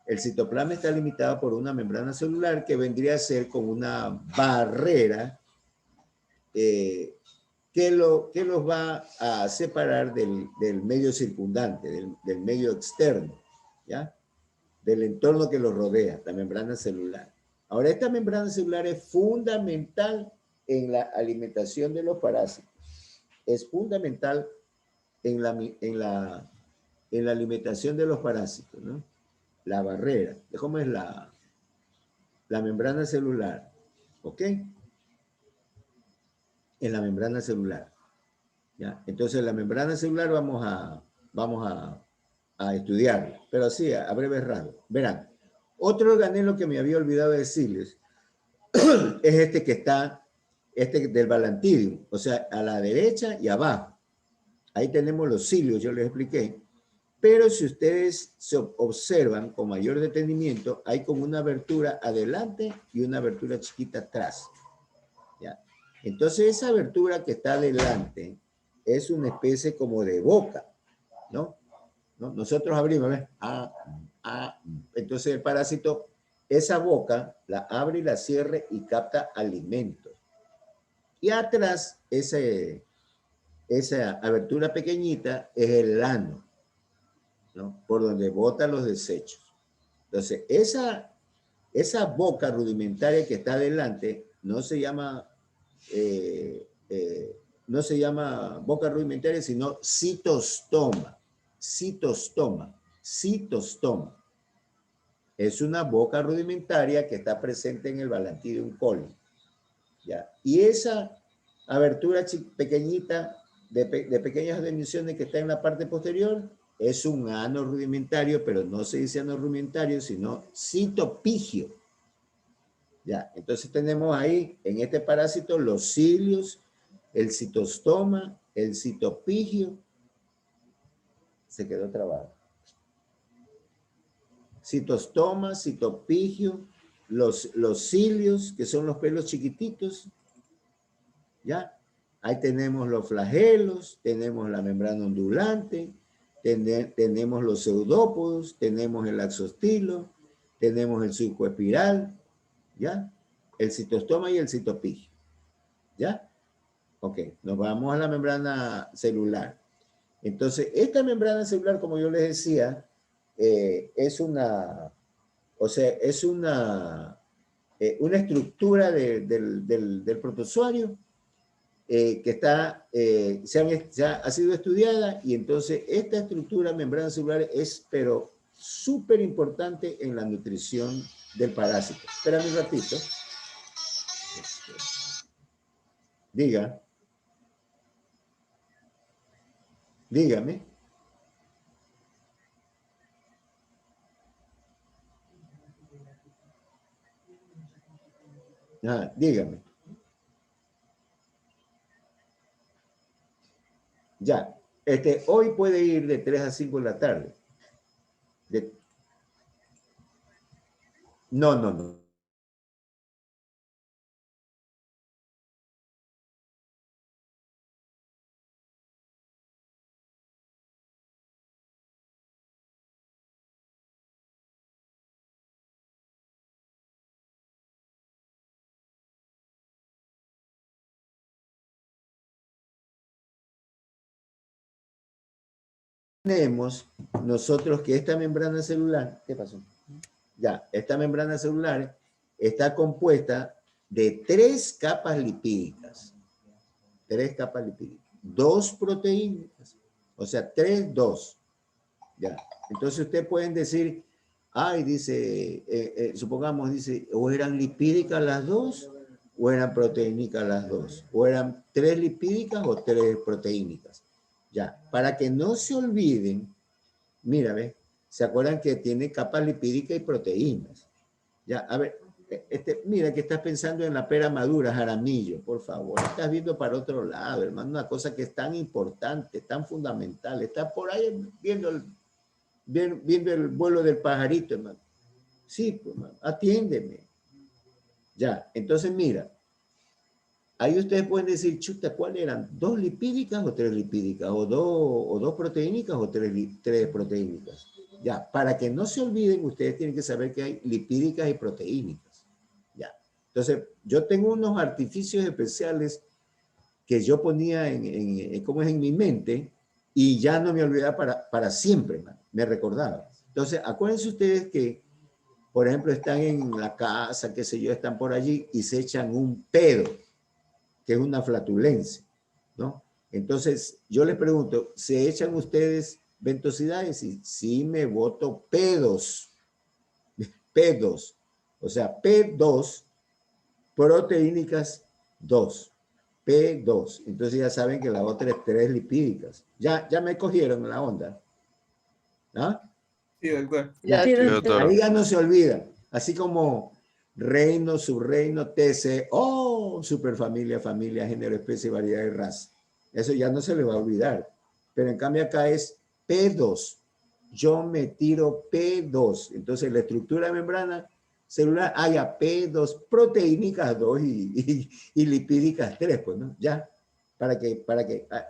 El citoplasma está limitado por una membrana celular que vendría a ser como una barrera que los va a separar del medio circundante, del medio externo, ¿ya? Del entorno que los rodea, la membrana celular. Ahora, esta membrana celular es fundamental en la alimentación de los parásitos. Es fundamental en la alimentación de los parásitos, ¿no? La barrera, ¿cómo es la membrana celular? ¿Ok? En la membrana celular. ¿Ya? Entonces, la membrana celular vamos a estudiarla, pero así, a breves rasgos. Verán, otro organelo que me había olvidado decirles es este que está, este del balantidium, o sea, a la derecha y abajo. Ahí tenemos los cilios, yo les expliqué. Pero si ustedes se observan con mayor detenimiento, hay como una abertura adelante y una abertura chiquita atrás. ¿Ya? Entonces, esa abertura que está adelante es una especie como de boca, ¿no? Nosotros abrimos, ¿ves? Entonces el parásito, esa boca la abre y la cierra y capta alimentos. Y atrás, esa abertura pequeñita es el ano, ¿no? Por donde botan los desechos. Entonces, esa boca rudimentaria que está adelante no se llama boca rudimentaria, sino citostoma. Citostoma. Es una boca rudimentaria que está presente en el Balantidium colli. ¿Ya? Y esa abertura pequeñita, de pequeñas dimensiones que está en la parte posterior, es un ano rudimentario, pero no se dice ano rudimentario, sino citopigio. Ya, entonces tenemos ahí, en este parásito, los cilios, el citostoma, el citopigio. Se quedó trabado. Citostoma, citopigio, los cilios, que son los pelos chiquititos. ¿Ya? Ahí tenemos los flagelos, tenemos la membrana ondulante, tenemos los pseudópodos, tenemos el axostilo, tenemos el surco espiral, ¿ya? El citostoma y el citopigio, ¿ya? Ok, nos vamos a la membrana celular. Entonces, esta membrana celular, como yo les decía, es una estructura del protozoario que ha sido estudiada, y entonces esta estructura membrana celular es, pero súper importante en la nutrición del parásito. Espérame un ratito. Diga. Dígame. Dígame. Ya. Hoy puede ir de 3 a 5 de la tarde. No. Tenemos nosotros que esta membrana celular, ¿qué pasó? Ya, esta membrana celular está compuesta de 3 capas lipídicas. 3 capas lipídicas. 2 proteínas. O sea, 3, 2. Ya. Entonces ustedes pueden decir, ay, dice, supongamos, dice, o eran lipídicas las 2, o eran proteínicas las 2. O eran 3 lipídicas o 3 proteínicas. Ya, para que no se olviden, mira, ¿ves? ¿Se acuerdan que tiene capas lipídicas y proteínas? Ya, a ver, mira que estás pensando en la pera madura, Jaramillo, por favor. Estás viendo para otro lado, hermano, una cosa que es tan importante, tan fundamental. Estás por ahí viendo el vuelo del pajarito, hermano. Sí, pues, hermano, atiéndeme. Ya, entonces mira, ahí ustedes pueden decir, chuta, ¿cuáles eran? ¿2 lipídicas o 3 lipídicas? ¿O dos proteínicas o 3 proteínicas? Ya, para que no se olviden, ustedes tienen que saber que hay lipídicas y proteínicas. Ya. Entonces, yo tengo unos artificios especiales que yo ponía en mi mente, y ya no me olvidaba para siempre, man. Me recordaba. Entonces, acuérdense ustedes que, por ejemplo, están en la casa, qué sé yo, están por allí y se echan un pedo, que es una flatulencia, ¿no? Entonces, yo les pregunto, ¿se echan ustedes ventosidades? Y sí, me boto pedos, pedos, o sea, P2, proteínicas 2, P2. Entonces ya saben que la otra es 3 lipídicas. Ya me cogieron la onda. ¿Ah? Sí, doctor. Ya, Sí, doctor. ahí ya no se olvida. Así como reino, subreino, TCO, superfamilia, familia, género, especie, variedad y raza. Eso ya no se le va a olvidar. Pero en cambio acá es P2. Yo me tiro P2. Entonces la estructura de membrana celular haya P2, proteínicas 2 y lipídicas 3, pues, ¿no? Ya. Para que,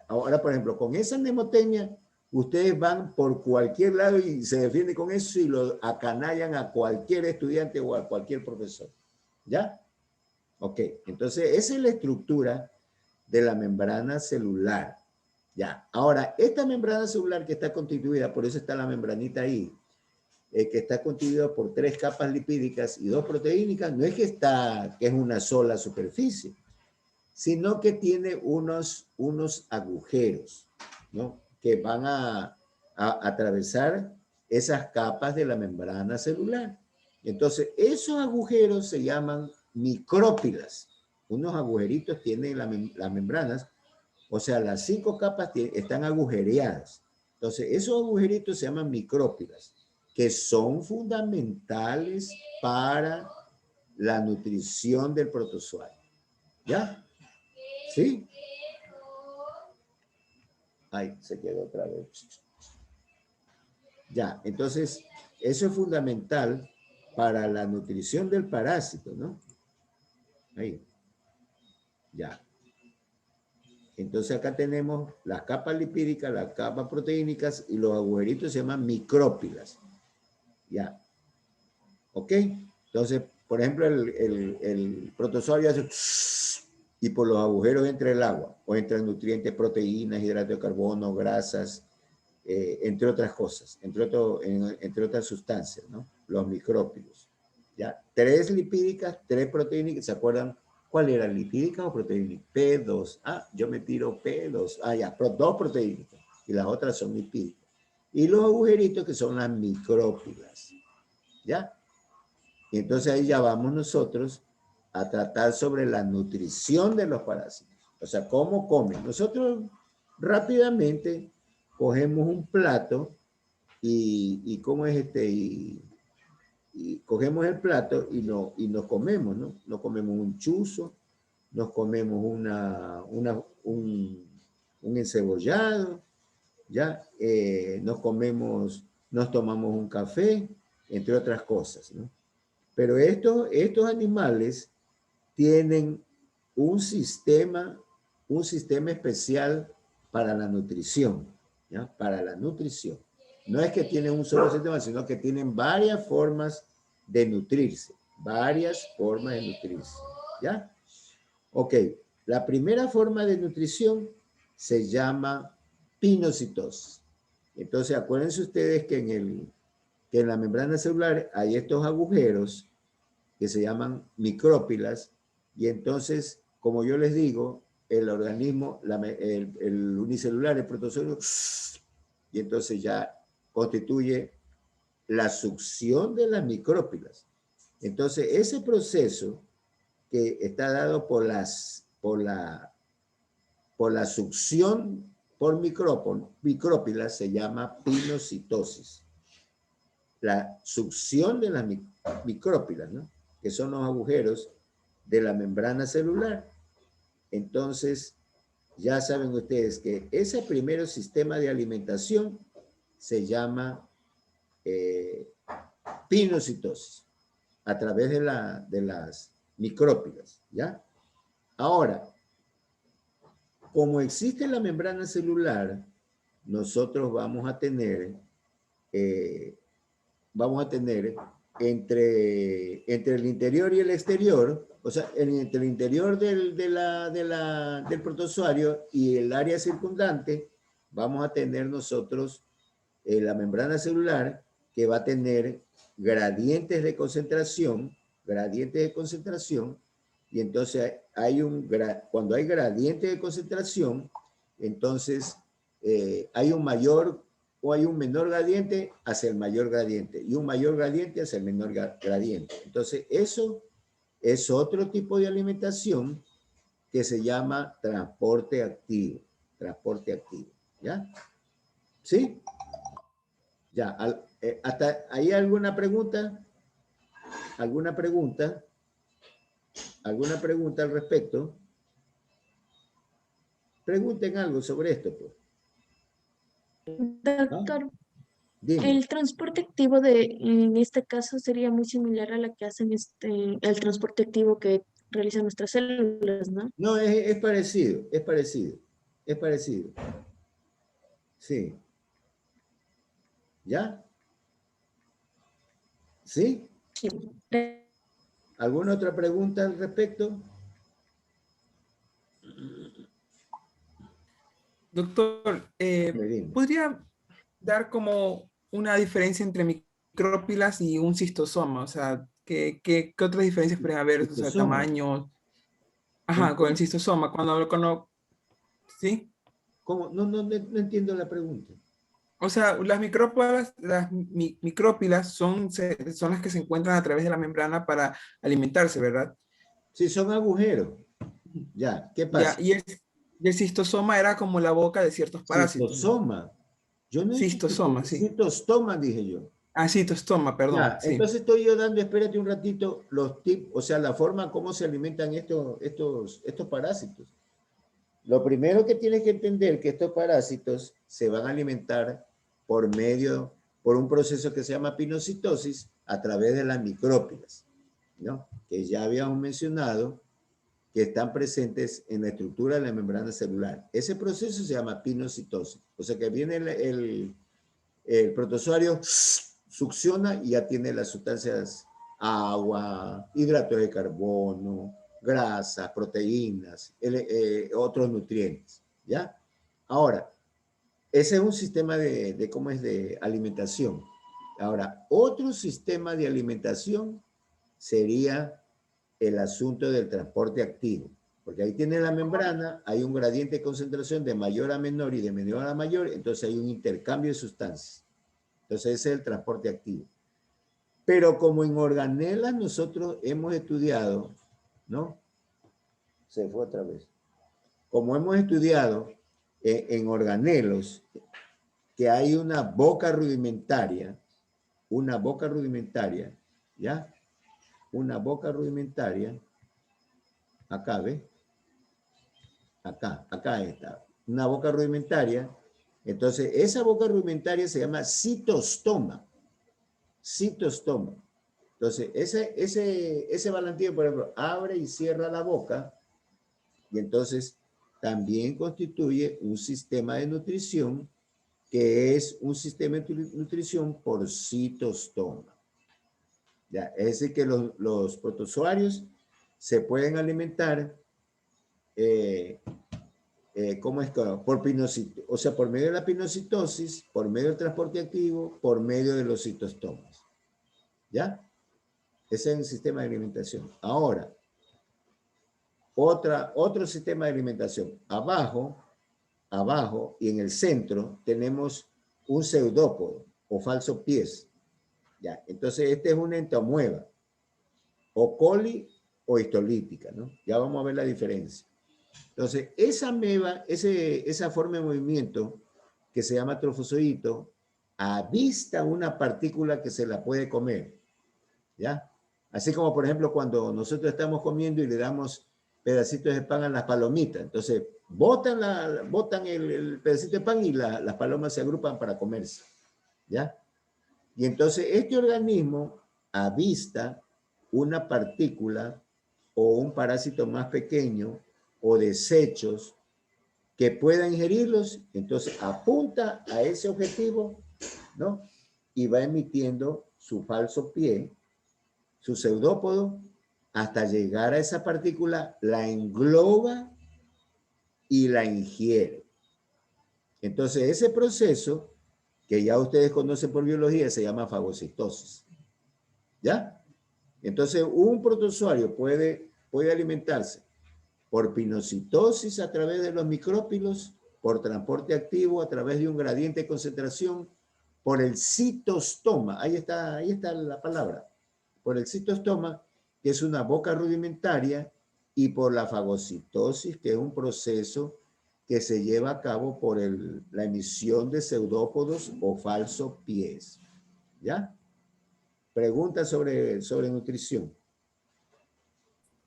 ahora, por ejemplo, con esa mnemotecnia, ustedes van por cualquier lado y se defienden con eso y lo acanallan a cualquier estudiante o a cualquier profesor. ¿Ya? Ok, entonces esa es la estructura de la membrana celular. Ya, ahora, esta membrana celular que está constituida, por eso está la membranita ahí, que está constituida por 3 capas lipídicas y 2 proteínicas, no es que es una sola superficie, sino que tiene unos agujeros, ¿no? Que van a atravesar esas capas de la membrana celular. Entonces, esos agujeros se llaman micrópilas. Unos agujeritos tienen las membranas, o sea, las 5 capas están agujereadas. Entonces, esos agujeritos se llaman micrópilas, que son fundamentales para la nutrición del protozoario. ¿Ya? ¿Sí? Ay, se quedó otra vez. Ya, entonces, eso es fundamental para la nutrición del parásito, ¿no? Ahí. Ya. Entonces acá tenemos las capas lipídicas, las capas proteínicas y los agujeritos se llaman micrópilas. Ya. ¿Ok? Entonces, por ejemplo, el protozoario hace y por los agujeros entra el agua o entran nutrientes, proteínas, hidratos de carbono, grasas, entre otras cosas, entre otras sustancias, ¿no? Los micrópilos. ¿Ya? 3 lipídicas, 3 proteínicas. ¿Se acuerdan cuál era? ¿Lipídica o proteínica? P2. Ah, yo me tiro P2. Ah, ya, 2 proteínicas. Y las otras son lipídicas. Y los agujeritos que son las micrópilas. ¿Ya? Y entonces ahí ya vamos nosotros a tratar sobre la nutrición de los parásitos. O sea, cómo comen. Nosotros rápidamente cogemos un plato y ¿cómo es este? Y cogemos el plato y nos comemos, ¿no? Nos comemos un chuzo, nos comemos un encebollado, ¿ya? Nos tomamos un café, entre otras cosas, ¿no? Pero estos animales tienen un sistema especial para la nutrición, ¿ya? Para la nutrición. No es que tienen un solo sistema, sino que tienen varias formas de nutrirse. Varias formas de nutrirse. ¿Ya? Ok. La primera forma de nutrición se llama pinocitosis. Entonces, acuérdense ustedes que en la membrana celular hay estos agujeros que se llaman micrópilas. Y entonces, como yo les digo, el organismo, el unicelular, el protozoario, y entonces ya constituye la succión de las micrópilas. Entonces, ese proceso que está dado por la succión por micrópilas se llama pinocitosis. La succión de las micrópilas, ¿no? Que son los agujeros de la membrana celular. Entonces, ya saben ustedes que ese primer sistema de alimentación se llama pinocitosis, a través de las micrópilas, ¿ya? Ahora, como existe la membrana celular, nosotros vamos a tener entre el interior y el exterior, o sea, entre el interior del protozoario y el área circundante, vamos a tener nosotros la membrana celular que va a tener gradientes de concentración, y entonces cuando hay gradiente de concentración, entonces hay un mayor o hay un menor gradiente hacia el mayor gradiente y un mayor gradiente hacia el menor gradiente. Entonces, eso es otro tipo de alimentación que se llama transporte activo. Transporte activo. ¿Ya? ¿Sí? Ya. ¿Hasta ahí alguna pregunta? ¿Alguna pregunta? ¿Alguna pregunta al respecto? Pregunten algo sobre esto, pues. Doctor, Dime. el transporte activo en este caso sería muy similar a la que hacen el transporte activo que realizan nuestras células, ¿no? No, es parecido, es parecido, es parecido. Sí. ¿Ya? ¿Sí? Sí. ¿Alguna otra pregunta al respecto? Doctor, Dime. ¿podría dar como una diferencia entre micrópilas y un cistosoma? O sea, ¿qué otras diferencias pueden haber? O sea, Cistosoma. tamaño. Ajá, con el cistosoma. ¿Sí? ¿Cómo? No entiendo la pregunta. O sea, micrópilas son las que se encuentran a través de la membrana para alimentarse, ¿verdad? Sí, son agujeros. Ya, ¿qué Ya, pasa? y el cistosoma era como la boca de ciertos parásitos, ¿no? Cistosoma. Yo no dije Cistosoma, sí. citostoma, dije yo. Ah, citostoma, perdón. Ya, Sí. entonces estoy yo dando, espérate un ratito, los tips, o sea, la forma como se alimentan estos parásitos. Lo primero que tienes que entender que estos parásitos se van a alimentar por un proceso que se llama pinocitosis a través de las micrópilas, ¿no? Que ya habíamos mencionado que están presentes en la estructura de la membrana celular. Ese proceso se llama pinocitosis. O sea que viene el protozoario, succiona y ya tiene las sustancias agua, hidratos de carbono, grasas, proteínas, otros nutrientes, ¿ya? Ahora, ese es un sistema ¿cómo es? De alimentación. Ahora, otro sistema de alimentación sería el asunto del transporte activo, porque ahí tiene la membrana, hay un gradiente de concentración de mayor a menor y de menor a mayor, entonces hay un intercambio de sustancias. Entonces ese es el transporte activo. Pero como en organelas nosotros hemos estudiado, ¿no? Se fue otra vez. Como hemos estudiado en organelos que hay una boca rudimentaria, ¿ya? Una boca rudimentaria, acá, ¿ves? Acá está. Una boca rudimentaria. Entonces, esa boca rudimentaria se llama citostoma. Citostoma. Entonces, ese volantín, por ejemplo, abre y cierra la boca y entonces también constituye un sistema de nutrición que es un sistema de nutrición por citostoma. ¿Ya? Es decir, que los protozoarios se pueden alimentar ¿cómo es? O sea, por medio de la pinocitosis, por medio del transporte activo, por medio de los citostomas. ¿Ya? Ese es el sistema de alimentación. Ahora, otro sistema de alimentación. Abajo y en el centro tenemos un pseudópodo o falso pies. ¿Ya? Entonces, este es una entomueva, o coli o histolítica, ¿no? Ya vamos a ver la diferencia. Entonces, esa ameba, esa forma de movimiento que se llama trofozoito, avista una partícula que se la puede comer, ¿ya? Así como, por ejemplo, cuando nosotros estamos comiendo y le damos pedacitos de pan a las palomitas. Entonces, botan el pedacito de pan y las palomas se agrupan para comerse, ¿ya? Y entonces, este organismo avista una partícula o un parásito más pequeño o desechos que pueda ingerirlos, entonces apunta a ese objetivo, ¿no? Y va emitiendo su falso pie, su pseudópodo, hasta llegar a esa partícula, la engloba y la ingiere. Entonces ese proceso, que ya ustedes conocen por biología, se llama fagocitosis. ¿Ya? Entonces un protozoario puede alimentarse por pinocitosis a través de los micrópilos, por transporte activo a través de un gradiente de concentración, por el citostoma, ahí está la palabra, por el citostoma, que es una boca rudimentaria, y por la fagocitosis, que es un proceso que se lleva a cabo por la emisión de pseudópodos o falsos pies. ¿Ya? Preguntas sobre nutrición.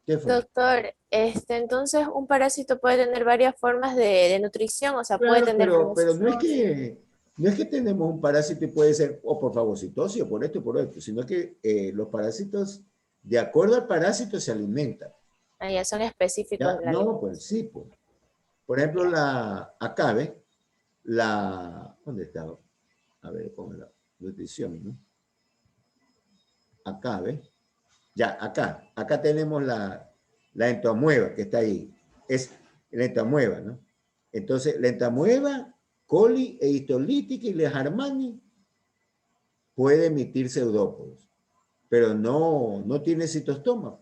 ¿Qué fue? Doctor, entonces un parásito puede tener varias formas de nutrición, o sea, puede Claro, tener pero no es fagocitosis. que tenemos un parásito y puede ser o por fagocitosis o por esto, sino que los parásitos, de acuerdo al parásito, se alimentan. Ah, ya son específicos ¿Ya? de la No, pues sí, pues. Por ejemplo, la acabe, ¿dónde estaba? A ver, ¿cómo es la nutrición, no? Acabe. Ya, acá tenemos la entomueva que está ahí. Es la entomueva, ¿no? Entonces, la entomueva, coli e histolítica y leishmani puede emitir pseudópodos, pero no tiene citostoma,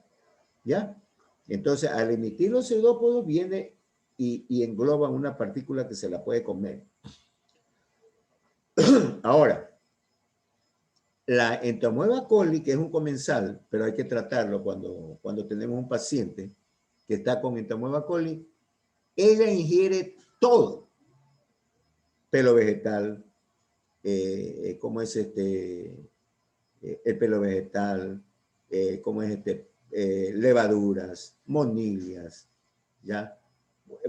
¿ya? Entonces, al emitir los pseudópodos viene y engloba una partícula que se la puede comer. Ahora, la entomueva coli, que es un comensal, pero hay que tratarlo cuando tenemos un paciente que está con entomueva coli, ella ingiere todo, pelo vegetal, cómo es el pelo vegetal, cómo es levaduras, monilias, ¿ya?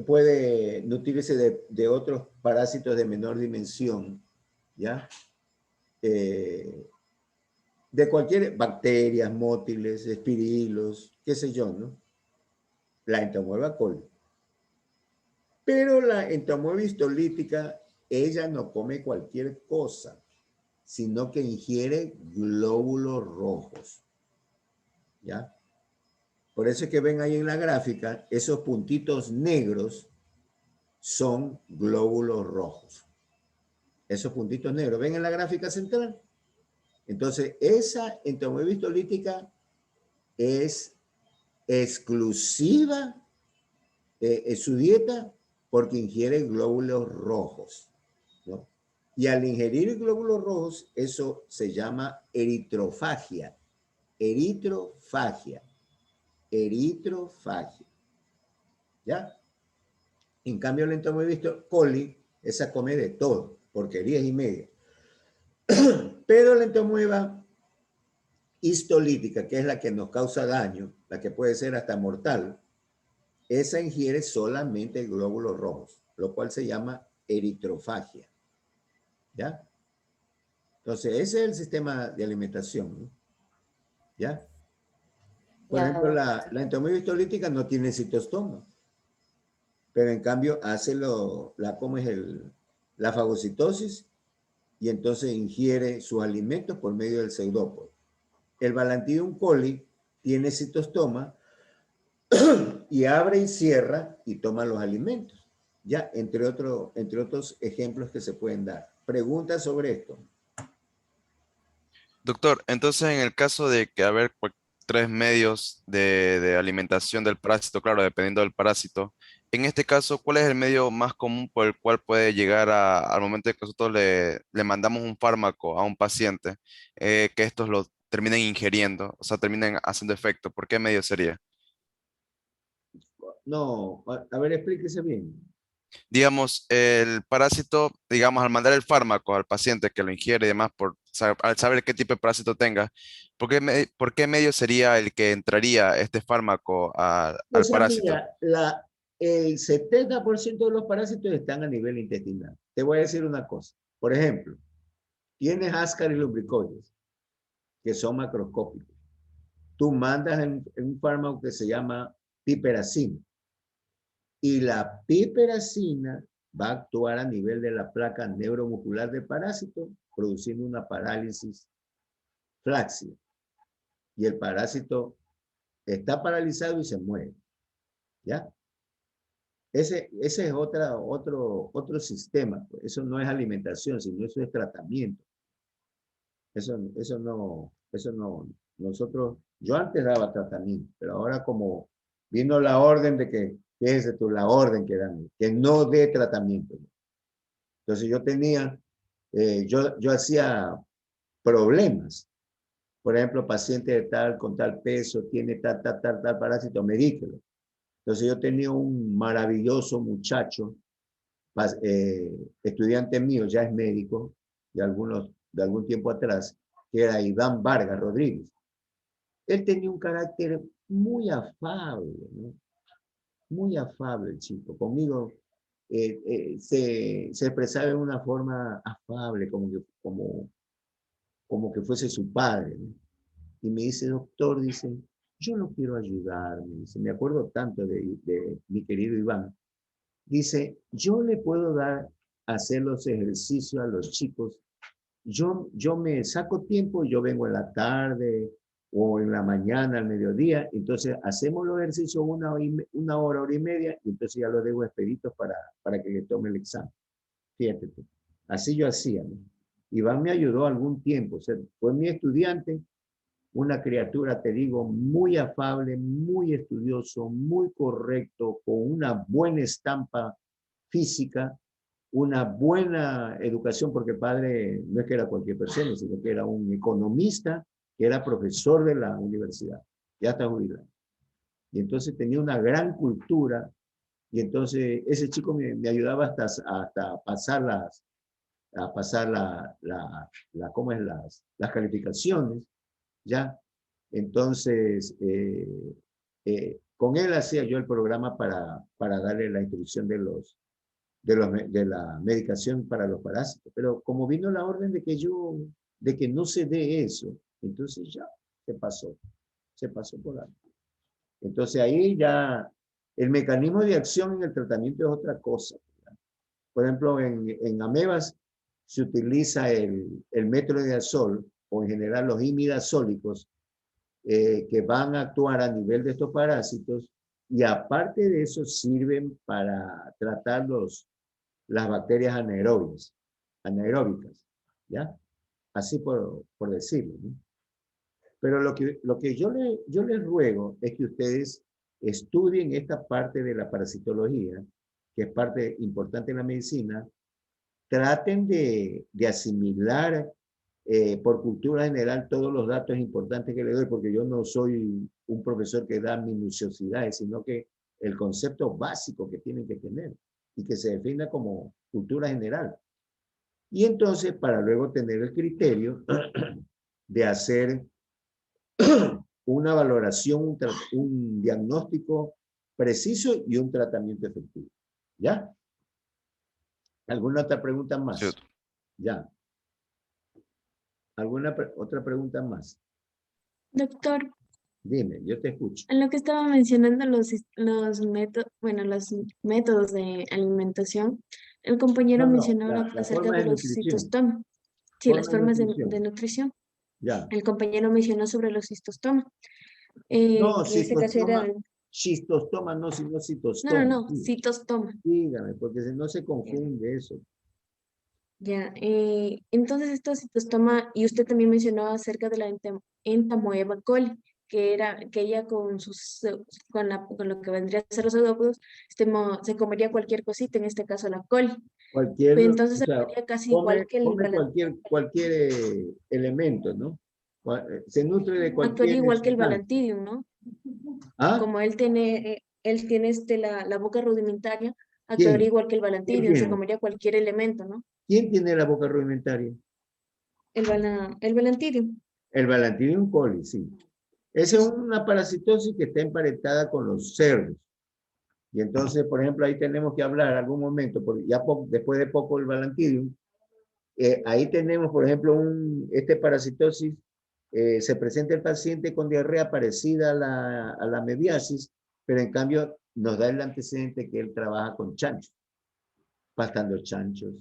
Puede nutrirse de otros parásitos de menor dimensión, ¿ya? De cualquier bacterias, mótiles, espirilos, qué sé yo, ¿no? La Entamoeba coli. Pero la Entamoeba histolítica, ella no come cualquier cosa, sino que ingiere glóbulos rojos, ¿ya? Por eso es que ven ahí en la gráfica, esos puntitos negros son glóbulos rojos. Esos puntitos negros, ¿ven en la gráfica central? Entonces, esa entamoeba histolítica es exclusiva en su dieta porque ingiere glóbulos rojos, ¿no? Y al ingerir glóbulos rojos, eso se llama eritrofagia. Eritrofagia. Eritrofagia. ¿Ya? En cambio, la entamoeba coli, esa come de todo, porquerías y media. Pero la entamoeba histolítica, que es la que nos causa daño, la que puede ser hasta mortal, esa ingiere solamente glóbulos rojos, lo cual se llama eritrofagia. ¿Ya? Entonces, ese es el sistema de alimentación, ¿no? ¿Ya? Por ejemplo, la entamoeba histolítica no tiene citostoma, pero en cambio hace la fagocitosis y entonces ingiere sus alimentos por medio del pseudópodo. El Balantidium coli tiene citostoma y abre y cierra y toma los alimentos. Ya, entre otros ejemplos que se pueden dar. Preguntas sobre esto. Doctor, entonces en el caso de que haber tres medios de alimentación del parásito, claro, dependiendo del parásito, en este caso, ¿cuál es el medio más común por el cual puede llegar al momento de que nosotros le mandamos un fármaco a un paciente, que estos lo terminen ingiriendo, o sea, terminen haciendo efecto? ¿Por qué medio sería? No, a ver, explíquese bien. Digamos, el parásito, digamos, al mandar el fármaco al paciente que lo ingiere y demás, al saber qué tipo de parásito tenga, ¿por qué medio sería el que entraría este fármaco O al sea, parásito? mira, el 70% de los parásitos están a nivel intestinal. Te voy a decir una cosa. Por ejemplo, tienes Ascaris lumbricoides, que son macroscópicos. Tú mandas en un fármaco que se llama piperacina. Y la piperacina va a actuar a nivel de la placa neuromuscular del parásito, produciendo una parálisis flácida. Y el parásito está paralizado y se muere. ¿Ya? Ese es otro sistema. Eso no es alimentación, sino eso es tratamiento. Eso no. Nosotros, yo antes daba tratamiento, pero ahora como vino la orden de que, fíjese tú, la orden que dan, que no dé tratamiento. Entonces yo tenía, yo hacía problemas. Por ejemplo, paciente de con tal peso, tiene tal parásito, medíquelo. Entonces yo tenía un maravilloso muchacho, estudiante mío, ya es médico, de algún tiempo atrás, que era Iván Vargas Rodríguez. Él tenía un carácter muy afable, ¿no? Muy afable el chico. Conmigo se expresaba de una forma afable, como que fuese su padre, ¿no? Y me dice, doctor, dice, yo lo quiero ayudar, me dice, me acuerdo tanto de mi querido Iván. Dice, yo le puedo hacer los ejercicios a los chicos. Yo me saco tiempo, yo vengo en la tarde o en la mañana, al mediodía, entonces hacemos los ejercicios una hora y media, y entonces ya los dejo expeditos para que tome el examen. Fíjate tú. Así yo hacía, ¿no? Iván me ayudó algún tiempo, o sea, fue mi estudiante, una criatura, te digo, muy afable, muy estudioso, muy correcto, con una buena estampa física, una buena educación, porque el padre no es que era cualquier persona, sino que era un economista, que era profesor de la universidad, ya está jubilado. Y entonces tenía una gran cultura, y entonces ese chico me ayudaba hasta pasar a pasar ¿cómo es? Las calificaciones, ¿ya? Entonces, con él hacía yo el programa para darle la instrucción de la medicación para los parásitos. Pero como vino la orden de que no se dé eso, entonces ya se pasó por ahí. Entonces ahí ya el mecanismo de acción en el tratamiento es otra cosa. Por ejemplo, en amebas se utiliza el metronidazol o en general los imidazólicos que van a actuar a nivel de estos parásitos y aparte de eso sirven para tratar las bacterias anaeróbicas, ¿ya? Así por decirlo, ¿no? Pero lo que yo les ruego es que ustedes estudien esta parte de la parasitología, que es parte importante en la medicina, traten de asimilar por cultura general todos los datos importantes que le doy, porque yo no soy un profesor que da minuciosidades, sino que el concepto básico que tienen que tener y que se defina como cultura general. Y entonces, para luego tener el criterio de hacer una valoración, un diagnóstico preciso y un tratamiento efectivo. ¿Ya? ¿Alguna otra pregunta más? Cierto. Ya. ¿Alguna otra pregunta más? Doctor, Dime, yo te escucho. en lo que estaba mencionando los métodos de alimentación, el compañero No, mencionaba la acerca forma de de los nutrición. citostoma. Sí, las Forma de formas nutrición. de nutrición. Ya. El compañero mencionó sobre los cistostoma. No, Que en este caso era... schistostoma, no, sino No, citostoma. no, Sí. citostoma. Dígame, porque no se Ya. confunde eso. Ya, entonces esto citostoma, y usted también mencionó acerca de la Entamoeba coli, que ella con lo que vendría a ser los odópodos, se comería cualquier cosita, en este caso la coli. Cualquier, Pero entonces o sea, actuaría casi igual que el come cualquier elemento, ¿no? Se nutre de actuaría cualquier igual que el sustancia. Balantidium, ¿no? ¿Ah? Como él tiene la boca rudimentaria, actuaría ¿Quién? igual que el ¿Quién Balantidium, se tiene? comería cualquier elemento, ¿no? ¿Quién tiene la boca rudimentaria? El Balantidium. El Balantidium coli, sí. Esa es una parasitosis que está emparentada con los cerdos. Y entonces, por ejemplo, ahí tenemos que hablar algún momento, porque ya después de poco el Balantidium, ahí tenemos, por ejemplo, este parasitosis, se presenta el paciente con diarrea parecida a la mediasis, pero en cambio nos da el antecedente que él trabaja con chanchos, pastando chanchos,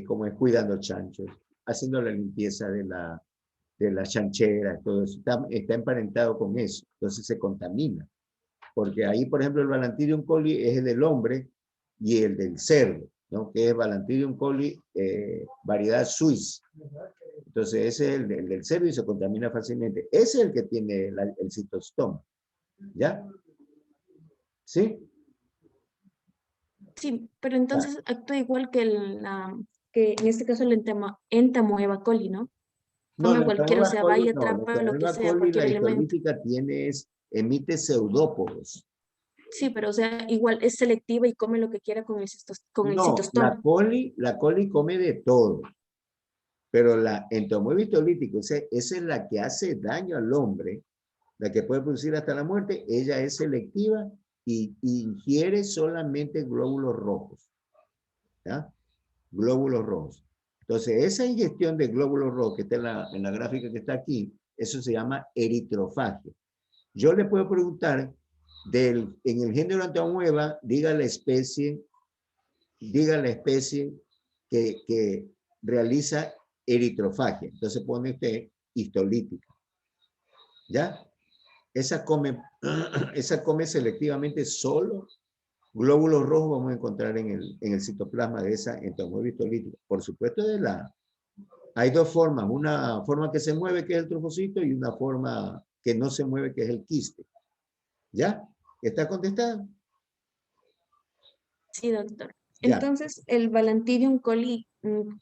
como es cuidando chanchos, haciendo la limpieza de la chanchera, todo eso, está emparentado con eso, entonces se contamina. Porque ahí, por ejemplo, el Balantidium coli es el del hombre y el del cerdo, ¿no? Que es Balantidium coli variedad suiza. Entonces, ese es el del cerdo y se contamina fácilmente. Ese es el que tiene el citostoma. ¿Ya? ¿Sí? Sí, pero entonces actúa igual que que en este caso el Entamoeba coli, ¿no? No, Come la cualquier, o Entamoeba sea, coli, vaya, no. La atrapa lo que Entamoeba sea, coli, cualquier la elemento. histolítica emite pseudópodos. Sí, pero o sea, igual es selectiva y come lo que quiera con el No, la citostoma. coli come de todo. Pero la entomoeba histolítica, esa es la que hace daño al hombre, la que puede producir hasta la muerte, ella es selectiva y ingiere solamente glóbulos rojos. ¿Ya? Glóbulos rojos. Entonces, esa ingestión de glóbulos rojos que está en la gráfica que está aquí, eso se llama eritrofagia. Yo le puedo preguntar, en el género Entamoeba, diga la especie que realiza eritrofagia. Entonces pone usted histolítica. ¿Ya? Esa come selectivamente solo glóbulos rojos, vamos a encontrar en el citoplasma de esa entamoeba histolítica. Por supuesto, hay dos formas. Una forma que se mueve, que es el trofocito, y una forma que no se mueve, que es el quiste. ¿Ya? ¿Está contestada? Sí, doctor. Ya. Entonces, ¿el Balantidium coli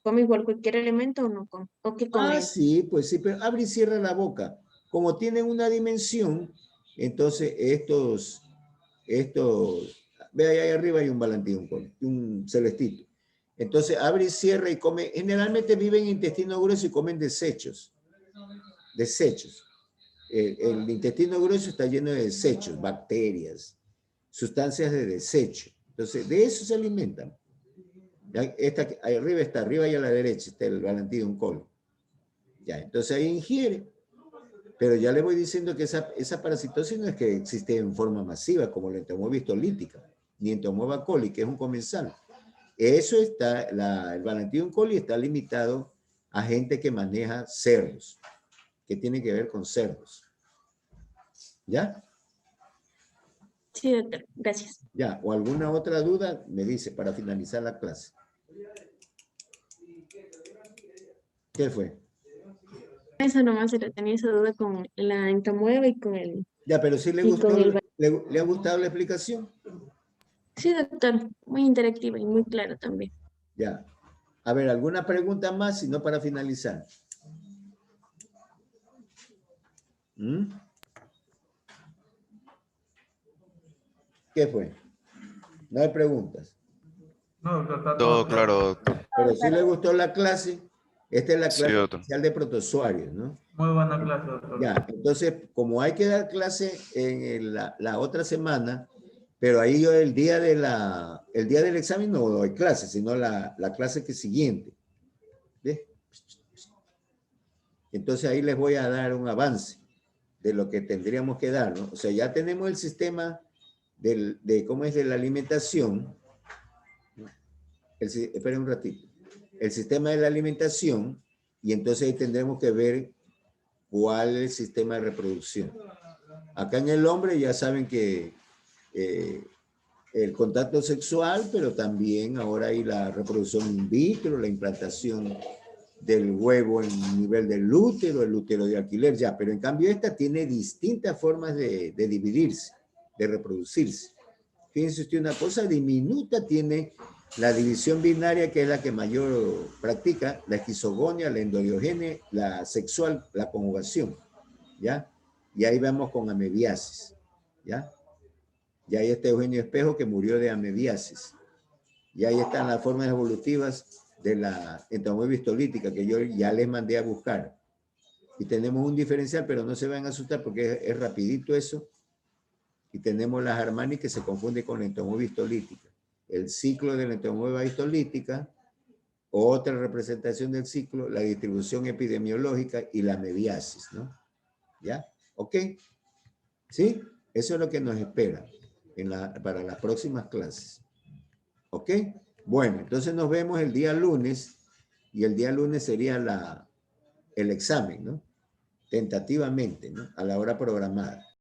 come igual cualquier elemento o no come? ¿O qué come? Sí, pues sí, pero abre y cierra la boca. Como tienen una dimensión, entonces ve ahí arriba hay un Balantidium coli, un celestito. Entonces abre y cierra y come. Generalmente viven en intestino grueso y comen desechos. Desechos. El intestino grueso está lleno de desechos, bacterias, sustancias de desecho. Entonces, de eso se alimentan. Esta, ahí arriba y a la derecha está el Balantidium coli. Ya, entonces ahí ingiere. Pero ya le voy diciendo que esa parasitosis no es que existe en forma masiva, como la entomoeba histolítica, ni entomoeba coli, que es un comensal. Eso está, el Balantidium coli está limitado a gente que maneja cerdos, que tiene que ver con cerdos. ¿Ya? Sí, doctor, gracias. Ya, o alguna otra duda, me dice para finalizar la clase. ¿Qué fue? Eso nomás tenía esa duda con la entomoeba y con el... Ya, pero sí le Y gustó, con el- le ha gustado la explicación. Sí, doctor, muy interactiva y muy clara también. Ya. A ver, ¿alguna pregunta más? Si no, para finalizar. ¿Mm? ¿Qué fue? No hay preguntas. No, está Todo claro, doctor. Pero sí le gustó la clase. Esta es la Sí, clase doctor. especial de protozoarios, ¿no? Muy buena clase, doctor. Ya, entonces, como hay que dar clase en la otra semana, pero ahí yo el día del examen no doy clase, sino la clase que siguiente. ¿Ves? Entonces ahí les voy a dar un avance de lo que tendríamos que dar, ¿no? O sea, ya tenemos el sistema de cómo es de la alimentación. Esperen un ratito. El sistema de la alimentación, y entonces ahí tendremos que ver cuál es el sistema de reproducción. Acá en el hombre ya saben que el contacto sexual, pero también ahora hay la reproducción in vitro, la implantación del huevo en nivel del útero, el útero de alquiler, ya, pero en cambio esta tiene distintas formas de dividirse, de reproducirse. Fíjense usted, una cosa diminuta tiene la división binaria, que es la que mayor practica, la esquizogonia, la endodiogenia, la sexual, la conjugación, ¿ya? Y ahí vamos con amebiasis, ¿ya? Y ahí está Eugenio Espejo, que murió de amebiasis. Y ahí están las formas evolutivas de la entomoeba histolítica, que yo ya les mandé a buscar. Y tenemos un diferencial, pero no se van a asustar porque es rapidito eso. Y tenemos las Harmani, que se confunde con la entomoeba histolítica. El ciclo de la entomoeba histolítica, otra representación del ciclo, la distribución epidemiológica y la amebiasis, ¿no? ¿Ya? ¿Ok? ¿Sí? Eso es lo que nos espera para las próximas clases. ¿Ok? Bueno, entonces nos vemos el día lunes, y el día lunes sería el examen, ¿no? Tentativamente, ¿no? A la hora programada.